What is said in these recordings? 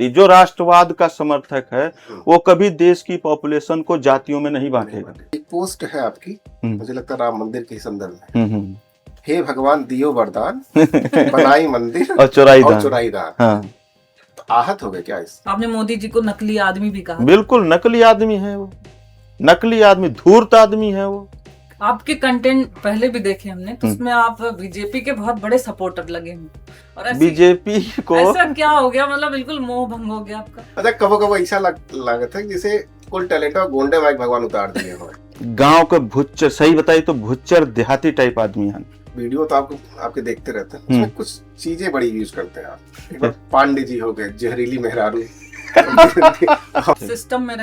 व्यक्ति जो राष्ट्रवाद का समर्थक है वो कभी देश की पॉपुलेशन को जातियों में नहीं बांटेगा। एक पोस्ट है आपकी, मुझे लगता है राम मंदिर के संदर्भ में, हे भगवान दियो वरदान बनाई मंदिर और चुराई दान। हाँ। तो आहत हो गए क्या इस? आपने मोदी जी को नकली आदमी भी कहा। बिल्कुल नकली आदमी है वो, नकली आदमी, धूर्त आदमी है वो। आपके कंटेंट पहले भी देखे हमने, तो उसमें आप बीजेपी के बहुत बड़े सपोर्टर लगे हैं। और बीजेपी को ऐसा क्या हो गया, मतलब बिल्कुल मोह भंग हो गया आपका? अच्छा, कबो ऐसा लागत है जैसे कुल टैलेंट और गोंडे माइक भगवान उतार दिए हो। गांव के भुच्चर, सही बताइए तो भुच्चर देहाती टाइप आदमी है। वीडियो तो आपके देखते रहते हैं, उसमें कुछ चीजें बड़ी यूज करते हैं आप। एक बार पांडे जी हो गए, जहरीली मेहरारू। सिस्टम में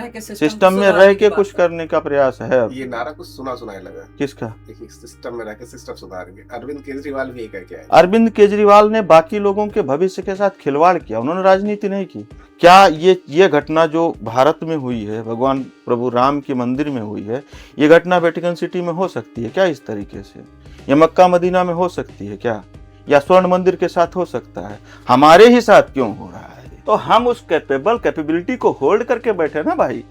रह के कुछ करने का प्रयास है। ये नारा कुछ सुनाया लगा। किसका? सिस्टम में रह के सिस्टम सुधारेंगे। अरविंद केजरीवाल भी कह के आए। अरविंद केजरीवाल ने बाकी लोगों के भविष्य के साथ खिलवाड़ किया, उन्होंने राजनीति नहीं की। क्या ये घटना जो भारत में हुई है, भगवान प्रभु राम के मंदिर में हुई है, ये घटना वेटिकन सिटी में हो सकती है क्या इस तरीके से? ये मक्का मदीना में हो सकती है क्या? या स्वर्ण मंदिर के साथ हो सकता है? हमारे ही साथ क्यों हो रहा है? तो हम उस कैपेबिलिटी को होल्ड करके बैठे ना भाई।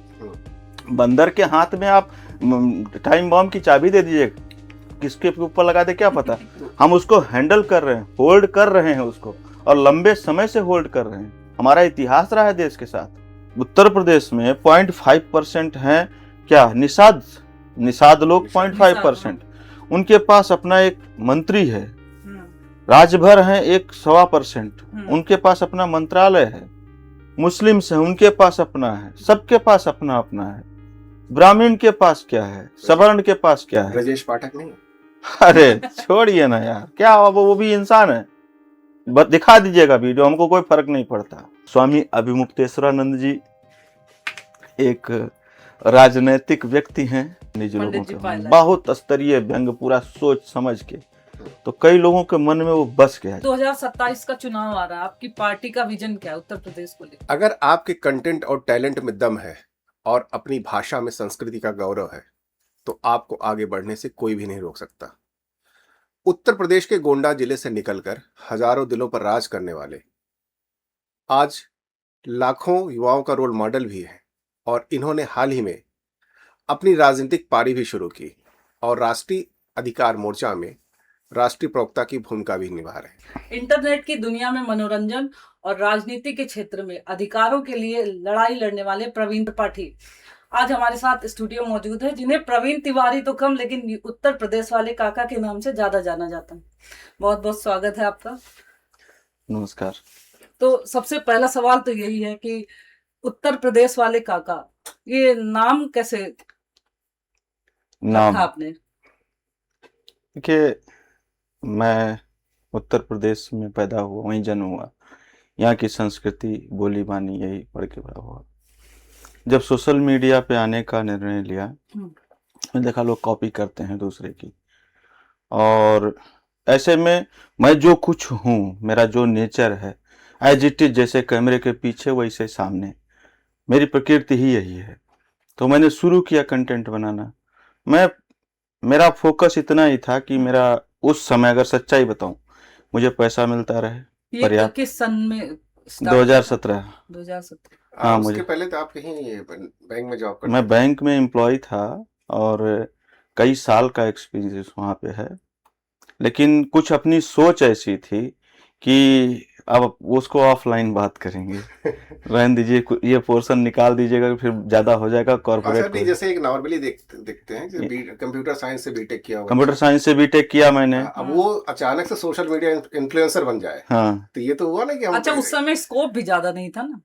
बंदर के हाथ में आप टाइम बॉम्ब की चाबी दे दीजिए, किसके ऊपर लगा दे क्या पता। हम उसको हैंडल कर रहे हैं, होल्ड कर रहे हैं उसको, और लंबे समय से होल्ड कर रहे हैं। हमारा इतिहास रहा है देश के साथ। उत्तर प्रदेश में 0.5% हैं क्या निषाद लोग, 0.5%। उनके पास अपना एक मंत्री है, राज्य भर है 1.25%, उनके पास अपना मंत्रालय है। मुस्लिम्स है, उनके पास अपना है, सबके पास अपना अपना है। ब्राह्मण के पास क्या है, सवर्ण के पास क्या है? ब्रजेश पाठक नहीं? अरे छोड़िए ना यार, क्या वो भी इंसान है। दिखा दीजिएगा वीडियो, हमको कोई फर्क नहीं पड़ता। स्वामी अभिमुक्तेश्वरानंद जी एक राजनैतिक व्यक्ति हैं, निज लोगों के बहुत स्तरीय व्यंग, पूरा सोच समझ के, तो कई लोगों के मन में वो बस गया है। 2027 का चुनाव आ रहा है, आपकी पार्टी का विजन क्या है उत्तर प्रदेश को लेकर? अगर आपके कंटेंट और टैलेंट में दम है और अपनी भाषा में संस्कृति का गौरव है, तो आपको आगे बढ़ने से कोई भी नहीं रोक सकता। उत्तर प्रदेश के गोंडा जिले से निकलकर हजारों दिलों पर राज करने वाले आज लाखों युवाओं का रोल मॉडल भी है, और इन्होंने हाल ही में अपनी राजनीतिक पारी भी शुरू की और राष्ट्रीय अधिकार मोर्चा में राष्ट्रीय प्रवक्ता की भूमिका भी निभा रहे हैं। इंटरनेट की दुनिया में मनोरंजन और राजनीति के क्षेत्र में अधिकारों के लिए लड़ाई लड़ने वाले प्रवीण त्रिपाठी आज हमारे साथ स्टूडियो मौजूद है, जिन्हें प्रवीण तिवारी तो कम लेकिन उत्तर प्रदेश वाले काका के नाम से ज्यादा जाना जाता है। बहुत बहुत स्वागत है आपका। नमस्कार। तो सबसे पहला सवाल तो यही है कि उत्तर प्रदेश वाले काका, ये नाम कैसे रखा आपने? देखिए, मैं उत्तर प्रदेश में पैदा हुआ, वहीं जन्म हुआ, यहाँ की संस्कृति बोली बानी यही पढ़ के बड़ा हुआ। जब सोशल मीडिया पे आने का निर्णय लिया, मैं देखा लोग कॉपी करते हैं दूसरे की, और ऐसे में मैं जो कुछ हूँ, मेरा जो नेचर है, एज इट इज, जैसे कैमरे के पीछे वैसे सामने, मेरी प्रकृति ही यही है। तो मैंने शुरू किया कंटेंट बनाना। मेरा फोकस इतना ही था कि मेरा उस समय, अगर सच्चाई बताऊं, मुझे पैसा मिलता रहे। ये किस सन में? 2017। हाँ, उसके पहले तो आप कहीं बैंक में जॉब करते? मैं बैंक में एम्प्लॉय था और कई साल का एक्सपीरियंस वहाँ पे है, लेकिन कुछ अपनी सोच ऐसी थी कि अब उसको ऑफलाइन बात करेंगे। रहने दीजिए, ये पोर्शन निकाल दीजिएगा, फिर ज्यादा हो जाएगा कॉर्पोरेट। जैसे एक नॉर्मली देखते हैं कि कंप्यूटर साइंस से बीटेक किया, कंप्यूटर साइंस से बीटेक किया मैंने। अब वो अचानक से सोशल मीडिया इन्फ्लुएंसर बन जाए। हाँ, तो ये तो हुआ ना कि अच्छा, उस समय स्कोप भी ज्यादा नहीं था ना,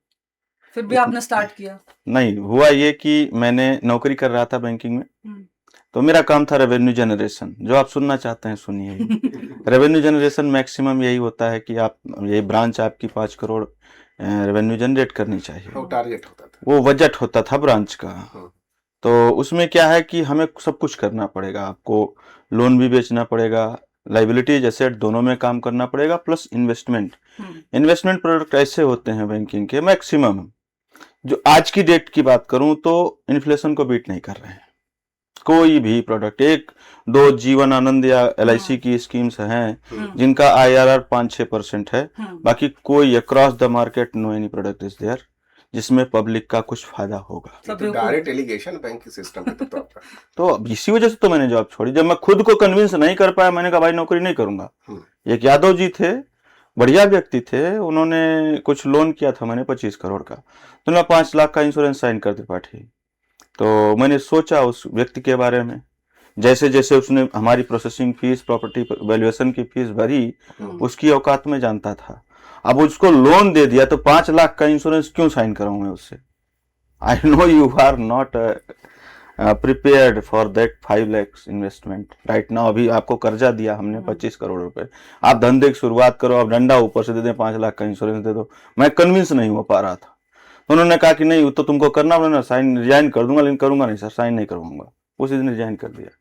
फिर भी आपने स्टार्ट किया? नहीं, हुआ ये कि मैंने नौकरी कर रहा था बैंकिंग में, तो मेरा काम था रेवेन्यू जनरेशन। जो आप सुनना चाहते हैं सुनिए। रेवेन्यू जनरेशन मैक्सिमम यही होता है कि आप, ये ब्रांच आपकी 5 करोड़ रेवेन्यू जनरेट करनी चाहिए, वो टारगेट होता था, वो बजट होता था ब्रांच का। तो उसमें क्या है कि हमें सब कुछ करना पड़ेगा, आपको लोन भी बेचना पड़ेगा, लाइबिलिटीज एसेट दोनों में काम करना पड़ेगा, प्लस इन्वेस्टमेंट प्रोडक्ट ऐसे होते हैं बैंकिंग के मैक्सिमम, जो आज की डेट की बात करूं तो इन्फ्लेशन को बीट नहीं कर रहे हैं। कोई भी प्रोडक्ट, एक दो जीवन आनंद या LIC की स्कीम्स हैं जिनका IRR 5-6% है, बाकी कोई across the market no any product is there जिसमें पब्लिक का कुछ फायदा होगा। ये तो डायरेक्ट एलिगेशन बैंक के सिस्टम पे तो आपका। तो अब इसी वजह से तो मैंने जॉब छोड़ी, जब मैं खुद को कन्विंस नहीं कर पाया, मैंने कहा भाई नौकरी नहीं करूंगा। एक यादव जी थे, बढ़िया व्यक्ति थे, उन्होंने कुछ लोन किया था मैंने 25 करोड़ का, तो मैं 5 लाख का इंश्योरेंस साइन कर त्रिपाठी। तो मैंने सोचा उस व्यक्ति के बारे में, जैसे जैसे उसने हमारी प्रोसेसिंग फीस, प्रॉपर्टी वैल्यूएशन की फीस भरी, उसकी औकात में जानता था। अब उसको लोन दे दिया तो 5 लाख का इंश्योरेंस क्यों साइन कराऊं मैं उससे? I know you are not prepared for that 5 lakh investment right now. अभी आपको कर्जा दिया हमने 25 करोड़ रुपए, आप धंधे की शुरुआत करो, आप डंडा ऊपर से दे दें, 5 लाख का इंश्योरेंस दे दो। मैं कन्विंस नहीं हो पा रहा था, तो उन्होंने कहा कि नहीं तो तुमको करना पड़ेगा, साइन रिजाइन कर दूंगा, लेकिन करूंगा नहीं सर, साइन नहीं करूंगा। उसी दिन रिजाइन कर दिया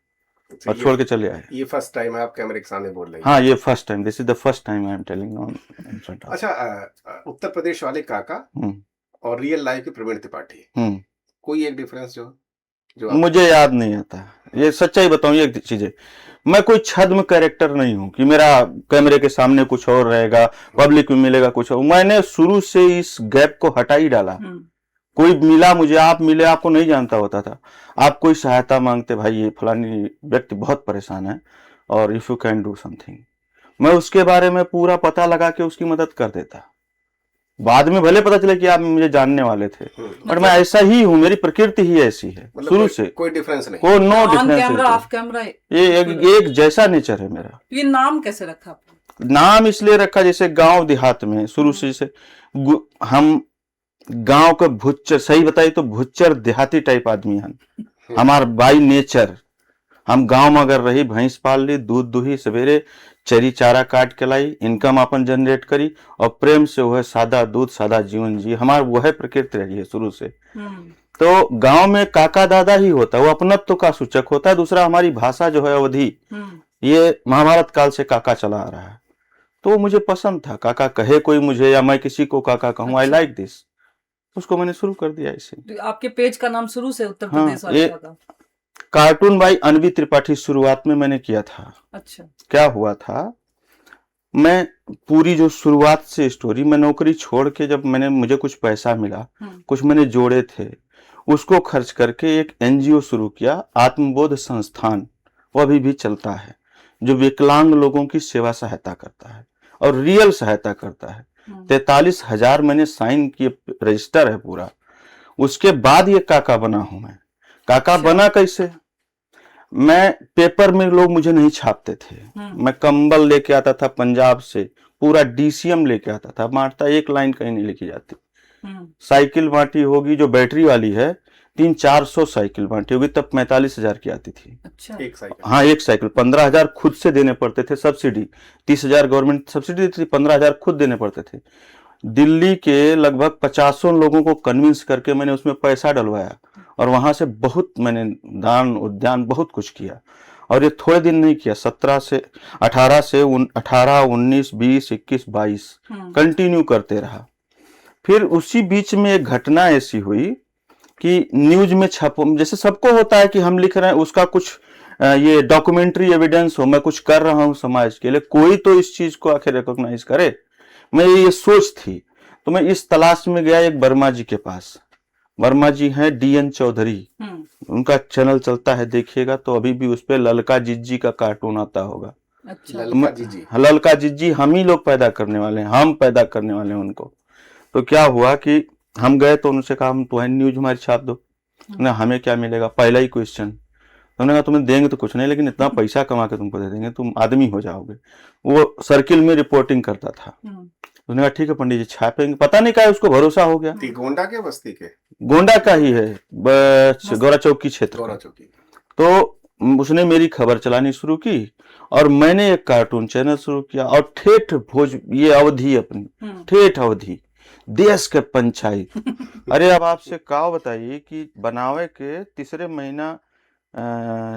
और छोड़ के चले आए। ये फर्स्ट टाइम है आप कैमरे के सामने बोल रहे हैं? हाँ, ये first time, this is the first time I am telling on. अच्छा, उत्तर प्रदेश वाले काका और रियल लाइफ के प्रवीण त्रिपाठी, कोई एक डिफरेंस जो मुझे याद नहीं आता। ये सच्चाई बताऊं, ये चीज है, मैं कोई छद्म कैरेक्टर नहीं हूं कि मेरा कैमरे के सामने कुछ और रहेगा, पब्लिक में मिलेगा कुछ और। मैंने शुरू से इस गैप को हटा ही डाला। कोई मिला मुझे, आप मिले, आपको नहीं जानता होता था, आप कोई सहायता मांगते, भाई ये फलानी व्यक्ति बहुत परेशान है और if you can do something, मैं उसके बारे में पूरा पता लगा के उसकी मदद कर देता। बाद में भले पता चले कि आप मुझे जानने वाले थे, बट मैं ऐसा ही हूँ, मेरी प्रकृति ही ऐसी है शुरू से। कोई डिफरेंस नहीं, कोई नो डिफरेंस, ऑफ कैमरा ये एक जैसा नेचर है मेरा। ये नाम कैसे रखा आपने? नाम इसलिए रखा, जैसे गांव देहात में शुरू से जैसे हम गांव का भुच्चर, सही बताइए तो भुच्चर देहाती टाइप आदमी हैं हमार बाई नेचर। हम गांव में अगर रही, भैंस पाल ली, दूध दुही, सवेरे चरी चारा काट के लाई, इनकम अपन जनरेट करी और प्रेम से वह सादा दूध सादा जीवन जी, हमार वह प्रकृति रही है शुरू से। तो गांव में काका दादा ही होता है, वो अपनत्व का सूचक होता है। दूसरा हमारी भाषा जो है अवधि, ये महाभारत काल से काका चला आ रहा है, तो मुझे पसंद था। काका कहे कोई मुझे या मैं किसी को काका कहूँ, आई लाइक दिस, उसको मैंने शुरू कर दिया इसे। आपके पेज का नाम शुरू से उत्तर प्रदेश वाले का? कार्टून बाई अनवी त्रिपाठी शुरुआत में मैंने किया था। अच्छा, क्या हुआ था, मैं पूरी जो शुरुआत से स्टोरी, मैं नौकरी छोड़ के जब मुझे कुछ पैसा मिला, कुछ मैंने जोड़े थे, उसको खर्च करके एक NGO शुरू किया, आत्मबोध संस्थान। वो अभी भी चलता है, जो विकलांग लोगों की सेवा सहायता करता है और रियल सहायता करता है। 43,000 मैंने साइन किए, रजिस्टर है पूरा। उसके बाद ये काका बना हूं मैं। काका बना कैसे, मैं पेपर में लोग मुझे नहीं छापते थे, मैं कंबल लेके आता था पंजाब से, पूरा DCM लेके आता था, बांटता, एक लाइन कहीं नहीं लिखी जाती। साइकिल बांटी होगी जो बैटरी वाली है, 300-400 साइकिल बांटी होगी, तब 45,000 की आती थी। अच्छा, एक साइकिल? हाँ, एक साइकिल। 15,000 खुद से देने पड़ते थे सब्सिडी, 30,000 गवर्नमेंट सब्सिडी देती थी, 15,000 खुद देने पड़ते थे। दिल्ली के लगभग 50 लोगों को कन्विंस करके मैंने उसमें पैसा डलवाया और वहां से बहुत मैंने दान उद्यान बहुत कुछ किया। और ये थोड़े दिन नहीं किया, 18 से 18, 19, 20, 21, 22 कंटिन्यू करते रहा। फिर उसी बीच में एक घटना ऐसी हुई कि न्यूज में छपो, जैसे सबको होता है कि हम लिख रहे हैं, उसका कुछ ये डॉक्यूमेंट्री एविडेंस हो, मैं कुछ कर रहा हूं समाज के लिए, कोई तो इस चीज को आखिर रिकॉग्नाइज करे। मैं ये सोच थी, तो मैं इस तलाश में गया एक वर्मा जी के पास। वर्मा जी हैं DN चौधरी, उनका चैनल चलता है, देखिएगा तो अभी भी उस पे ललका जिज्जी का कार्टून आता होगा। अच्छा, ललका जिज्जी हम ही लोग पैदा करने वाले हैं, हम पैदा करने वाले हैं उनको। तो क्या हुआ कि हम गए तो उनसे कहा हम तुम्हारी न्यूज हमारी छाप दो ना, हमें क्या मिलेगा, पहला ही क्वेश्चन। उन्होंने कहा तुम्हें देंगे तो कुछ नहीं, लेकिन इतना पैसा कमा के तुमको दे देंगे, तुम आदमी हो जाओगे। वो सर्किल में रिपोर्टिंग करता था। उसने कहा ठीक है पंडित जी छापेंगे, पता नहीं क्या उसको भरोसा हो गया। गोंडा के बस्ती के? गोंडा का ही है, गौरा चौकी क्षेत्र। गौरा चौकी। तो उसने मेरी खबर चलानी शुरू की और मैंने एक कार्टून चैनल शुरू किया और ठेठ ये अवधि अपनी, ठेठ अवधि, देश के पंचायत। अरे अब आपसे क्या बताइए कि बनावे के तीसरे महीना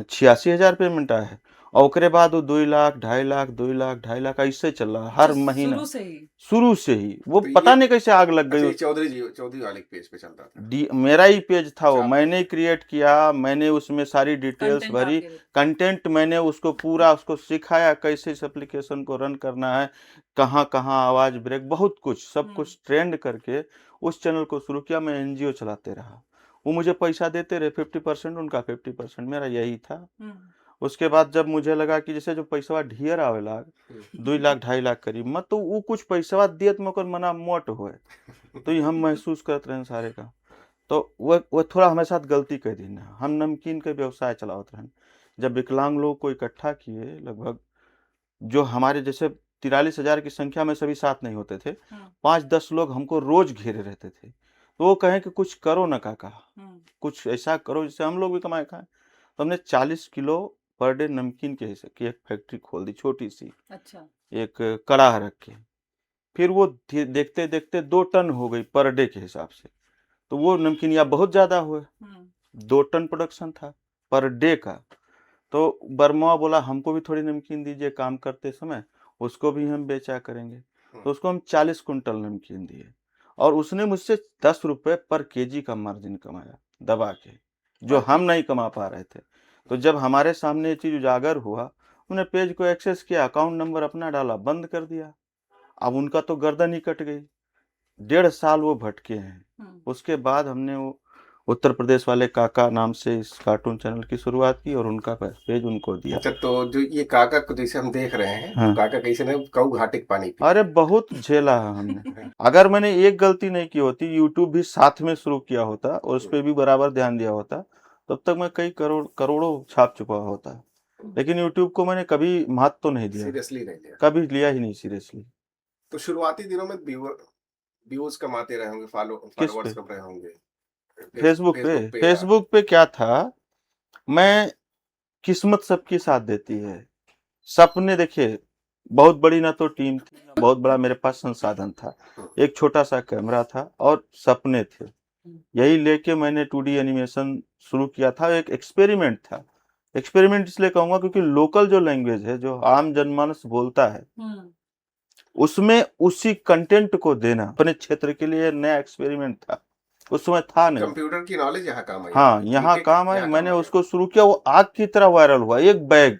86,000 पेमेंट आया है और ओकरे बाद वो 2 लाख 2.5 लाख 2 लाख 2.5 लाख ऐसे चल रहा हर जो महीना शुरू से ही शुरू से ही। वो तो पता ये नहीं कैसे आग लग अच्छा, गई। ये चौधरी वाले पेज पे चलता था। मेरा ही पेज था वो, अच्छा, मैंने क्रिएट किया, मैंने उसमें सारी डिटेल्स कंटेंट भरी, आपके। कंटेंट मैंने उसको पूरा उसको सिखाया कैसे इस एप्लीकेशन को रन करना है, कहाँ कहाँ आवाज ब्रेक, बहुत कुछ सब कुछ ट्रेंड करके उस चैनल को शुरू किया। मैं एनजीओ चलाते रहा, वो मुझे पैसा देते रहे, 50% उनका 50%, मेरा यही था। उसके बाद जब मुझे लगा कि जैसे जो पैसा ढेर आवे लाग 2 लाख 2.5 लाख करीब मत, तो वो कुछ पैसा दियत में ओकर मना मोट होए, तो ये हम महसूस करते रहे सारे का। तो वो थोड़ा हमारे साथ गलती कर दी ना, हम नमकीन के व्यवसाय चलावत रहन। जब विकलांग लोग को इकट्ठा किए, लगभग जो हमारे जैसे 43,000 की संख्या में सभी साथ नहीं होते थे, 5-10 लोग हमको रोज घेरे रहते थे। तो वो कहें कि कुछ करो ना काका, कुछ ऐसा करो जिससे हम लोग भी कमाए खाएं। तो हमने 40 किलो पर डे नमकीन के हिसाब की एक फैक्ट्री खोल दी, छोटी सी। अच्छा। एक कड़ाह रख के, फिर वो देखते देखते 2 टन हो गई पर डे के हिसाब से। तो वो नमकीनिया बहुत ज्यादा हुए, 2 टन प्रोडक्शन था पर डे का। तो बर्मा बोला हमको भी थोड़ी नमकीन दीजिए काम करते समय, उसको भी हम बेचा करेंगे। तो उसको हम 40 कुंटल नमकीन दिए, और उसने मुझसे 10 रुपए पर केजी का मार्जिन कमाया दबा के, जो हम नहीं कमा पा रहे थे। तो जब हमारे सामने ये चीज उजागर हुआ, उन्होंने पेज को एक्सेस किया, अकाउंट नंबर अपना डाला, बंद कर दिया। अब उनका तो गर्दन ही कट गई। 1.5 साल वो भटके हैं। उसके बाद हमने वो उत्तर प्रदेश वाले काका नाम से इस कार्टून चैनल की शुरुआत की, और उनका पेज उनको दिया। अच्छा, तो जो ये काका को जैसे हम देख रहे हैं, हाँ। तो काका कैसे ने कऊ घाटे के पानी पी। अरे बहुत झेला है हमने। अगर मैंने एक गलती नहीं की होती, यूट्यूब भी साथ में शुरू किया होता और उस पर भी बराबर ध्यान दिया होता, तब तक मैं कई करोड़ों छाप चुका होता। लेकिन यूट्यूब को मैंने कभी महत्व तो नहीं दिया, सीरियसली नहीं लिया, कभी लिया ही नहीं सीरियसली। तो शुरुआती दिनों में व्यूज कमाते रहे होंगे, किस फॉलोअर्स पे? कम रहे होंगे फेसबुक पे। फेसबुक पे या फेसबुक पे क्या था, मैं किस्मत सबकी साथ देती है। सपने देखिए, बहुत बड़ी ना तो टीम थी, ना बहुत बड़ा मेरे पास संसाधन था, एक छोटा सा कैमरा था और सपने थे। यही लेके मैंने 2D एनिमेशन शुरू किया था। एक एक्सपेरिमेंट था। एक्सपेरिमेंट इसलिए कहूंगा क्योंकि लोकल जो लैंग्वेज है, जो आम जनमानस बोलता है, उसमें उसी कंटेंट को देना अपने क्षेत्र के लिए नया एक्सपेरिमेंट था। उस समय था नहीं। कंप्यूटर की नॉलेज यहाँ काम आई। हाँ, यहाँ काम आई। मैंने उसको शुरू किया, वो आग की तरह वायरल हुआ, एक बैग।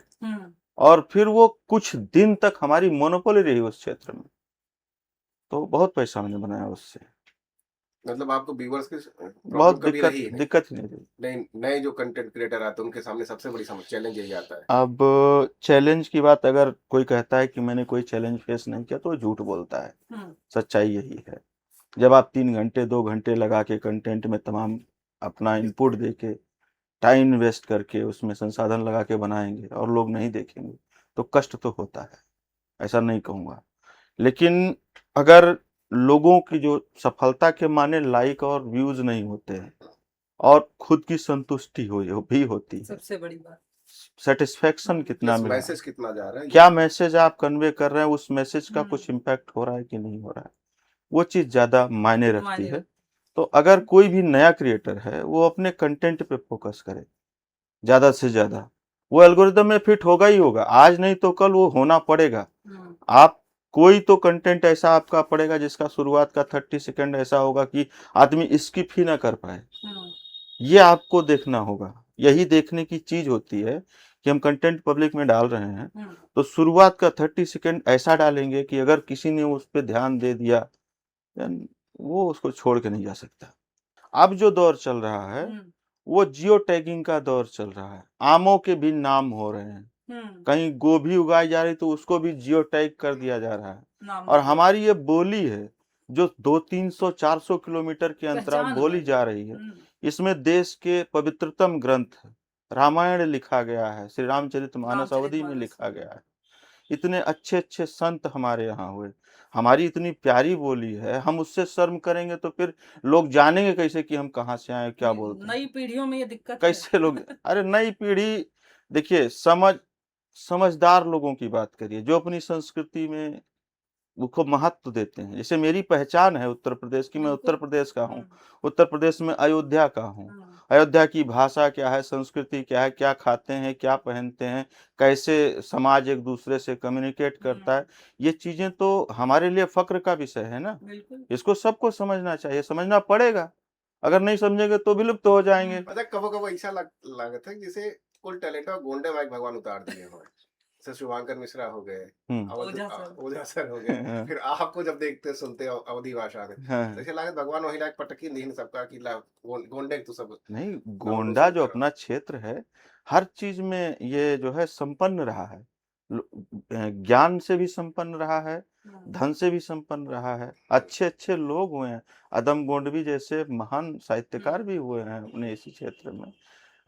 और फिर वो कुछ दिन तक हमारी मोनोपोली रही उस क्षेत्र में। तो बहुत पैसा मैंने बनाया उससे। मतलब आपको व्यूअर्स की बहुत प्रॉब्लम कभी रही ही नहीं। दिक्कत ही नहीं रही। नहीं, नए जो कंटेंट क्रिएटर आते हैं उनके सामने सबसे बड़ी समस्या चैलेंज यही आता है। अब चैलेंज की बात अगर कोई कहता है कि मैंने कोई चैलेंज फेस नहीं किया, तो वो झूठ बोलता है। सच्चाई यही है। जब आप 3 घंटे 2 घंटे लगा के कंटेंट में तमाम अपना इनपुट दे के, टाइम इन्वेस्ट करके, उसमें संसाधन लगा के बनाएंगे और लोग नहीं देखेंगे, तो कष्ट तो होता है, ऐसा नहीं कहूँगा। लेकिन अगर लोगों की जो सफलता के माने लाइक और व्यूज नहीं होते हैं, और खुद की संतुष्टि भी होती है, सबसे बड़ी बात सेटिस्फेक्शन कितना मिला, मैसेज कितना जा रहा है, क्या मैसेज आप कन्वे कर रहे हैं, उस मैसेज का कुछ इम्पैक्ट हो रहा है कि नहीं हो रहा है, वो चीज ज्यादा मायने रखती है। तो अगर कोई भी नया क्रिएटर है, वो अपने कंटेंट पे फोकस करे ज्यादा से ज्यादा, वो एल्गोरिदम में फिट होगा ही होगा, आज नहीं तो कल वो होना पड़ेगा। आप कोई तो कंटेंट ऐसा आपका पड़ेगा जिसका शुरुआत का 30 सेकंड ऐसा होगा कि आदमी स्किप ही ना कर पाए। ये आपको देखना होगा। यही देखने की चीज होती है कि हम कंटेंट पब्लिक में डाल रहे हैं, तो शुरुआत का 30 सेकंड ऐसा डालेंगे कि अगर किसी ने उस पर ध्यान दे दिया, वो उसको छोड़ के नहीं जा सकता। अब जो दौर चल रहा है, वो जियो टैगिंग का दौर चल रहा है। आमों के भी नाम हो रहे हैं, कहीं गोभी उगाई जा रही तो उसको भी जियो टैग कर दिया जा रहा है। और हमारी ये बोली है जो 200-300-400 किलोमीटर के अंतराल बोली जा रही है, इसमें देश के पवित्रतम ग्रंथ रामायण लिखा गया है, श्री रामचरितमानस अवधि में लिखा गया है। इतने अच्छे अच्छे संत हमारे यहाँ हुए, हमारी इतनी प्यारी बोली है, हम उससे शर्म करेंगे तो फिर लोग जानेंगे कैसे कि हम कहाँ से आए, क्या बोलते हैं। नई पीढ़ियों में ये दिक्कत कैसे लोग अरे नई पीढ़ी देखिए, समझदार लोगों की बात करिए, जो अपनी संस्कृति में उसको महत्व देते हैं। जैसे मेरी पहचान है उत्तर प्रदेश की, मैं उत्तर प्रदेश का हूँ, उत्तर प्रदेश में अयोध्या का हूँ, अयोध्या की भाषा क्या है, संस्कृति क्या है, क्या खाते हैं, क्या पहनते हैं, कैसे समाज एक दूसरे से कम्युनिकेट करता है, ये चीजें तो हमारे लिए फक्र का विषय है ना। बिल्कुल। इसको सबको समझना चाहिए, समझना पड़ेगा। अगर नहीं समझेंगे तो विलुप्त हो जाएंगे। अच्छा, कबो कबो ऐसा लागत है जैसे कुल टैलेंट और गोंडे माइक भगवान उतार दिए हो, जैसे शुभांकर मिश्रा हो गए, ओझा सर हो गए, हाँ, फिर आपको जब देखते सुनते हो अवधि भाषा में, तो हाँ। ऐसे लागत भगवान वही लायक पटकी नहीं सबका कि ला गोंडे तो सब नहीं, लाउडो गोंडा जो सुनते रहो। अपना क्षेत्र है, हर चीज में ये जो है संपन्न रहा है। ज्ञान से भी संपन्न रहा है, धन से भी संपन्न रहा है, अच्छे अच्छे लोग हुए हैं। अदम गोंडवी जैसे महान साहित्यकार भी हुए हैं अपने इसी क्षेत्र में।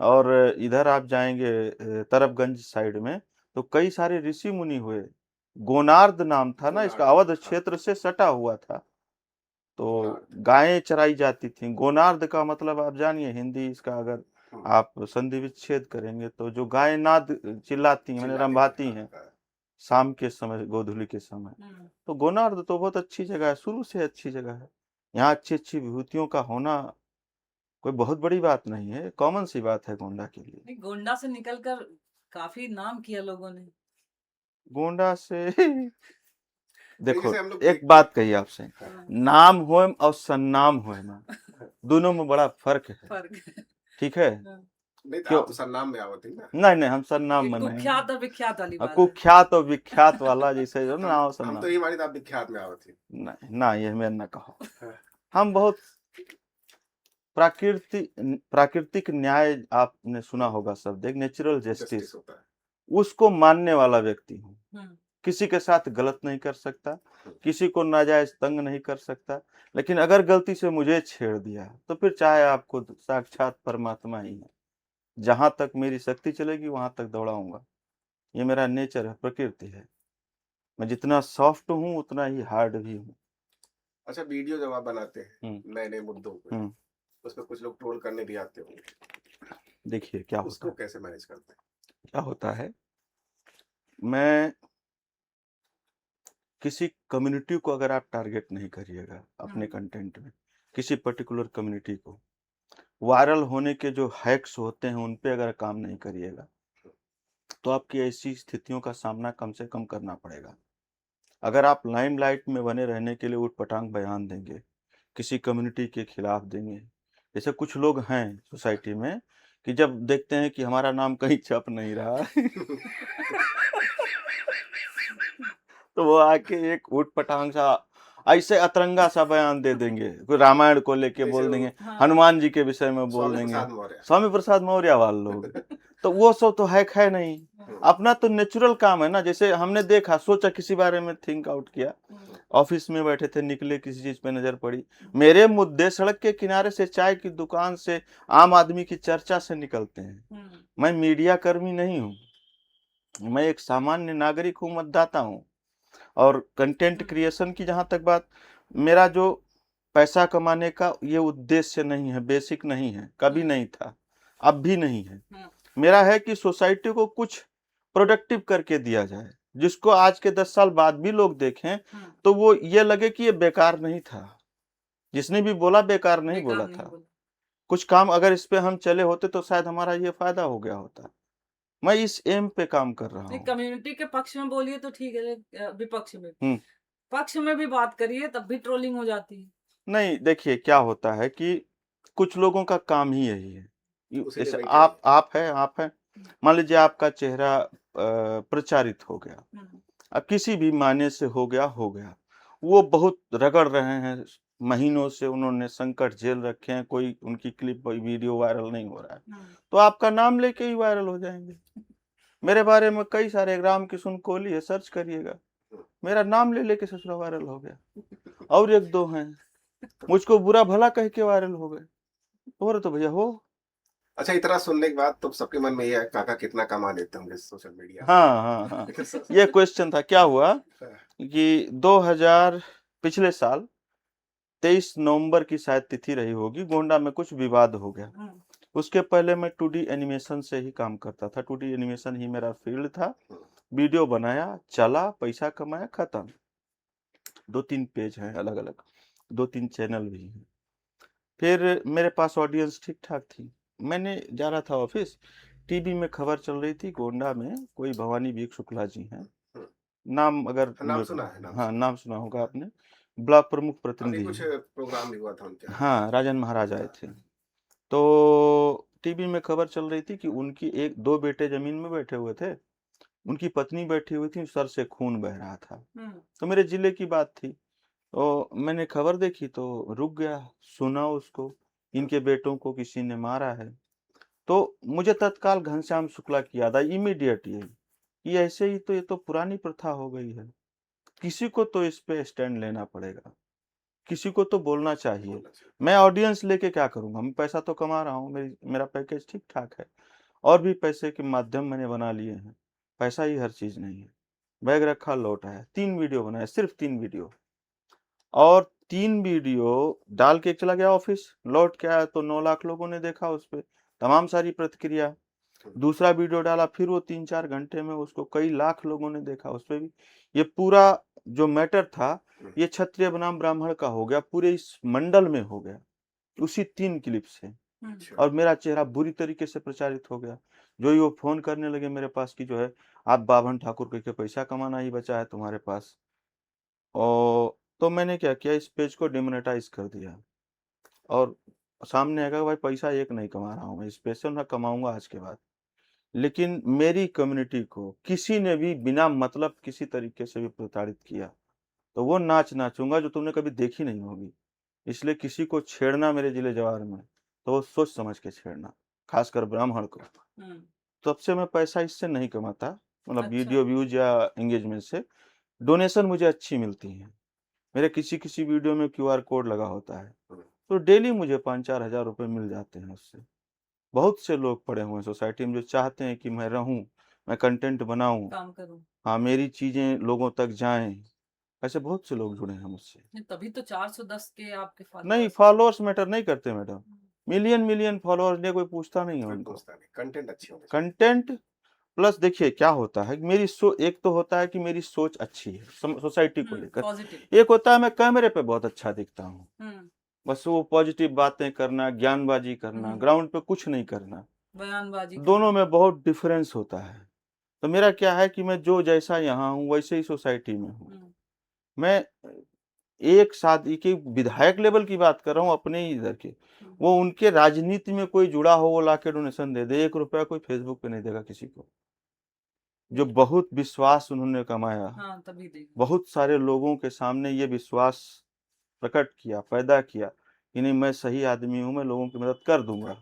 और इधर आप जाएंगे तरफगंज साइड में, तो कई सारे ऋषि मुनि हुए। गोनार्द नाम था ना इसका, अवध क्षेत्र से सटा हुआ था। तो गायें चराई जाती थी। गोनार्द का मतलब आप जानिए, हिंदी इसका अगर आप संधि विच्छेद करेंगे तो जो गायें नाद चिल्लाती हैं, मैंने रंभाती हैं शाम के समय, गोधूली के समय, तो गोनार्द तो बहुत अच्छी जगह है, शुरू से अच्छी जगह है। यहाँ अच्छी अच्छी विभूतियों का होना कोई बहुत बड़ी बात नहीं है, कॉमन सी बात है गोंडा के लिए। नहीं, गोंडा से निकलकर काफी नाम किया लोगों ने। गोंडा से देखो, जैसे हम लोग एक देखते बात कही आपसे, हाँ, नाम होम और सन्नाम होम, दोनों में बड़ा फर्क है। फर्क है। ठीक है, नहीं तो क्यों? आप तो सरनाम में आवत ही ना। नहीं नहीं, हम सन्नाम ये में नहीं। कुख्यात और विख्यात वाली बात है। कुख्यात और विख्यात वाला जैसे जो ना, नाम हम सन्नाम, तो ये मानी तो आप विख्यात में आवत ही। नहीं ना, ये मेरे ना कहो। हम बहुत प्राकृतिक न्याय आपने सुना होगा शब्द, एक नेचुरल जस्टिस, होता है। उसको मानने वाला व्यक्ति हूँ। हम्म, किसी के साथ गलत नहीं कर सकता, किसी को नाजायज तंग नहीं कर सकता, लेकिन अगर गलती से मुझे छेड़ दिया तो फिर चाहे आपको साक्षात परमात्मा ही है, जहां तक मेरी शक्ति चलेगी वहां तक दौड़ाऊंगा। ये मेरा नेचर है, प्रकृति है। मैं जितना सॉफ्ट हूँ उतना ही हार्ड भी हूँ। अच्छा, वीडियो जब आप बनाते हैं नए नए मुद्दों पे, उसमें कुछ लोग ट्रोल करने भी आते होंगे, देखिए क्या उसको होता है, कैसे मैनेज करते हैं? क्या होता है, मैं किसी कम्युनिटी को अगर आप टारगेट नहीं करिएगा अपने कंटेंट में, किसी पर्टिकुलर कम्युनिटी को, वायरल होने के जो हैक्स होते हैं उन पे अगर काम नहीं करिएगा, तो आपकी ऐसी स्थितियों का सामना कम से कम करना पड़ेगा। अगर आप लाइमलाइट में बने रहने के लिए उटपटांग बयान देंगे, किसी कम्युनिटी के खिलाफ देंगे, जैसे कुछ लोग हैं सोसाइटी में कि जब देखते हैं कि हमारा नाम कहीं छप नहीं रहा तो वो आके एक उटपटांग सा ऐसे अतरंगा सा बयान दे देंगे, कोई रामायण को लेके बोल देंगे, हनुमान जी के विषय में बोल देंगे, स्वामी प्रसाद मौर्य वाले लोग। तो वो सब तो हैक है नहीं, अपना तो नेचुरल काम है ना। जैसे हमने देखा, सोचा, किसी बारे में थिंक आउट किया, ऑफिस में बैठे थे, निकले, किसी चीज पे नजर पड़ी, मेरे मुद्दे सड़क के किनारे से, चाय की दुकान से, आम आदमी की चर्चा से निकलते हैं। मैं मीडिया कर्मी नहीं हूँ, मैं एक सामान्य नागरिक हूँ, मतदाता हूँ। और कंटेंट क्रिएशन की जहां तक बात, मेरा जो पैसा कमाने का ये उद्देश्य नहीं है, बेसिक नहीं है, कभी नहीं था, अब भी नहीं है। मेरा है कि सोसाइटी को कुछ प्रोडक्टिव करके दिया जाए, जिसको आज के 10 साल बाद भी लोग देखें तो वो ये लगे कि ये बेकार नहीं था। जिसने भी बोला बेकार नहीं बोला था। कुछ काम अगर इस पे हम चले होते तो शायद हमारा ये फायदा हो गया होता। मैं इस एम पे काम कर रहा हूँ। कम्युनिटी के पक्ष में बोलिए तो ठीक है, विपक्ष में, पक्ष में भी बात करिए तब भी ट्रोलिंग हो जाती है। नहीं, देखिए क्या होता है कि कुछ लोगों का काम ही यही है। जैसे आप है, मान लीजिए आपका चेहरा प्रचारित हो गया, अब किसी भी मायने से हो गया, वो बहुत रगड़ रहे हैं, महीनों से उन्होंने संकट झेल रखे हैं, कोई उनकी क्लिप वीडियो वायरल नहीं हो रहा है, तो आपका नाम लेके ही वायरल हो जाएंगे। मेरे बारे में कई सारे, राम किशुन कोहली है, सर्च करिएगा, मेरा नाम ले लेके ससुरा वायरल हो गया। और एक दो हैं मुझको बुरा भला कह के वायरल हो गए, और तो भैया हो। अच्छा, इतना सुनने के बाद तो सबके मन में ये है काका कितना कमा लेते होंगे सोशल मीडिया। हाँ ये क्वेश्चन था। क्या हुआ कि 2000 पिछले साल 23 नवंबर की शायद तिथि रही होगी, गोंडा में कुछ विवाद हो गया। उसके पहले मैं 2D एनिमेशन से ही काम करता था, 2D एनिमेशन ही मेरा फील्ड था। वीडियो बनाया, चला, पैसा कमाया, खत्म। 2-3 पेज हैं अलग अलग, 2-3 चैनल भी हैं। फिर मेरे पास ऑडियंस ठीक ठाक थी, मैंने जा रहा था ऑफिस, टीवी में खबर चल रही थी, गोंडा में कोई भवानी वीर शुक्ला जी हैं, नाम अगर नाम सुना है, नाम हाँ सुना नाम सुना होगा आपने, ब्लॉक प्रमुख है। अभी प्रतिनिधि कुछ हैं। प्रोग्राम भी हुआ था उनके यहाँ। हाँ राजन महाराज आए थे। तो टीवी में खबर चल रही थी कि उनकी एक दो बेटे जमीन में बैठे हुए थे, उनकी पत्नी बैठी हुई थी, सर से खून बह रहा था। तो मेरे जिले की बात थी, तो मैंने खबर देखी तो रुक गया, सुना उसको, इनके बेटों को किसी ने मारा है। तो मुझे तत्काल घनश्याम शुक्ला की याद आई, इमीडिएट यही कि ऐसे ही तो ये तो पुरानी प्रथा हो गई है, किसी को तो इस पे स्टैंड लेना पड़ेगा, किसी को तो बोलना चाहिए। मैं ऑडियंस लेके क्या करूंगा, मैं पैसा तो कमा रहा हूँ, मेरा पैकेज ठीक ठाक है, और भी पैसे के माध्यम मैंने बना लिए हैं, पैसा ही हर चीज नहीं है। बैग रखा लौट आया, 3 वीडियो बनाया, सिर्फ 3 वीडियो, और 3 वीडियो डाल के चला गया ऑफिस, लौट के आया तो 9 लाख लोगों ने देखा उस पर तमाम सारी प्रतिक्रिया। दूसरा वीडियो डाला, फिर वो 3-4 घंटे में उसको कई लाख लोगों ने देखा, उस पर भी ये पूरा जो मैटर था ये क्षत्रिय बनाम ब्राह्मण का हो गया, पूरे इस मंडल में हो गया उसी 3 क्लिप से, और मेरा चेहरा बुरी तरीके से प्रचारित हो गया। जो ही वो फोन करने लगे मेरे पास कि जो है आप बाभन ठाकुर के पैसा कमाना ही बचा है तुम्हारे पास, और तो मैंने क्या किया, इस पेज को डिमोनेटाइज कर दिया, और सामने आएगा भाई पैसा एक नहीं कमा रहा हूँ मैं, इस पेज से मैं कमाऊंगा आज के बाद। लेकिन मेरी कम्युनिटी को किसी ने भी बिना मतलब किसी तरीके से भी प्रताड़ित किया तो वो नाच नाचूंगा जो तुमने कभी देखी नहीं होगी। इसलिए किसी को छेड़ना मेरे जिले जवार में तो वो सोच समझ के छेड़ना, खासकर ब्राह्मण को। तब से मैं पैसा इससे नहीं कमाता, मतलब अच्छा। वीडियो व्यूज या एंगेजमेंट से। डोनेशन मुझे अच्छी मिलती है, मेरे किसी किसी वीडियो में QR कोड लगा होता है, तो डेली मुझे 5-4 हजार रुपए मिल जाते हैं उससे। बहुत से लोग पड़े हुए हैं सोसाइटी में जो चाहते हैं कि मैं रहूं, मैं कंटेंट बनाऊं, काम करूं। हाँ मेरी चीजें लोगों तक जाएं, ऐसे बहुत से लोग जुड़े हैं मुझसे। नहीं, तभी तो 410 के आपके नहीं, फॉलोअर्स। फॉलोअर्स मैटर नहीं करते मैडम, मिलियन मिलियन फॉलोअर्स ने कोई पूछता नहीं है कोई उनको। पूछता नहीं, कंटेंट अच्छी होनी चाहिए। कंटेंट प्लस देखिए क्या होता है, मेरी एक तो होता है कि मेरी सोच अच्छी है सोसाइटी को लेकर, पॉजिटिव। एक होता है मैं कैमरे पे बहुत अच्छा दिखता हूँ, बस वो पॉजिटिव बातें करना, ज्ञानबाजी करना, ग्राउंड पे कुछ नहीं करना, बयानबाजी दोनों में बहुत डिफरेंस होता है। तो मेरा क्या है कि मैं जो जैसा यहाँ हूँ वैसे ही सोसाइटी में हूँ। मैं एक साथ की विधायक लेवल की बात कर रहा हूँ अपने ही इधर के, वो उनके राजनीति में कोई जुड़ा हो वो लाके डोनेशन दे दे, 1 रुपया कोई फेसबुक पे नहीं देगा किसी को। जो बहुत विश्वास उन्होंने कमाया, हाँ, तभी देगा। बहुत सारे लोगों के सामने ये विश्वास प्रकट किया, पैदा किया कि नहीं मैं सही आदमी हूँ, मैं लोगों की मदद कर दूंगा,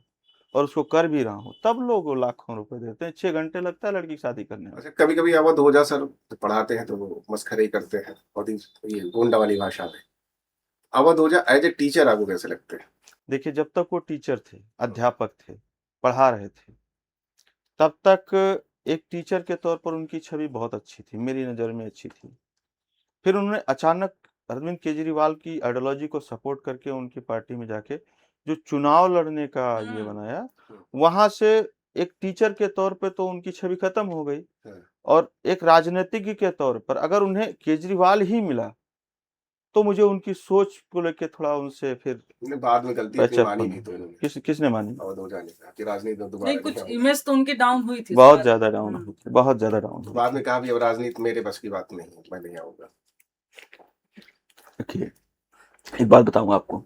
और उसको कर भी रहा हूँ, तब लोग लाखों रुपए देते हैं। 6 घंटे लगता है लड़की की शादी करने में। अच्छा, कभी कभी अवध ओझा सर पढ़ाते हैं तो वो मस्खरे ही करते हैं, और ये गोंडा वाली भाषा में। अवध ओझा एज ए टीचर आपको कैसे लगते हैं? देखिए जब तक वो टीचर थे, अध्यापक थे, पढ़ा रहे थे, तब तक एक टीचर के तौर पर उनकी छवि बहुत अच्छी थी, मेरी नज़र में अच्छी थी। फिर उन्होंने अचानक अरविंद केजरीवाल की आइडियोलॉजी को सपोर्ट करके उनकी पार्टी में जाके जो चुनाव लड़ने का ये बनाया, वहां से एक टीचर के तौर पे तो उनकी छवि खत्म हो गई, और एक राजनीतिज्ञ के तौर पर अगर उन्हें केजरीवाल ही मिला तो मुझे उनकी सोच को लेके थोड़ा उनसे फिर बाद में गलती अपनी मानी भी तो इन्होंने। किसने मानी? अवध ओझा ने कहा कि राजनीति में दोबारा नहीं, नहीं कुछ आऊंगा। इमेज तो उनकी डाउन हुई थी। बहुत ज्यादा डाउन हुई थी, बहुत ज्यादा डाउन तो हुई बाद थी। में कहा भी अब राजनीति मेरे बस की बात नहीं है, मैं नहीं आऊंगा। देखिए एक बात बताऊं आपको,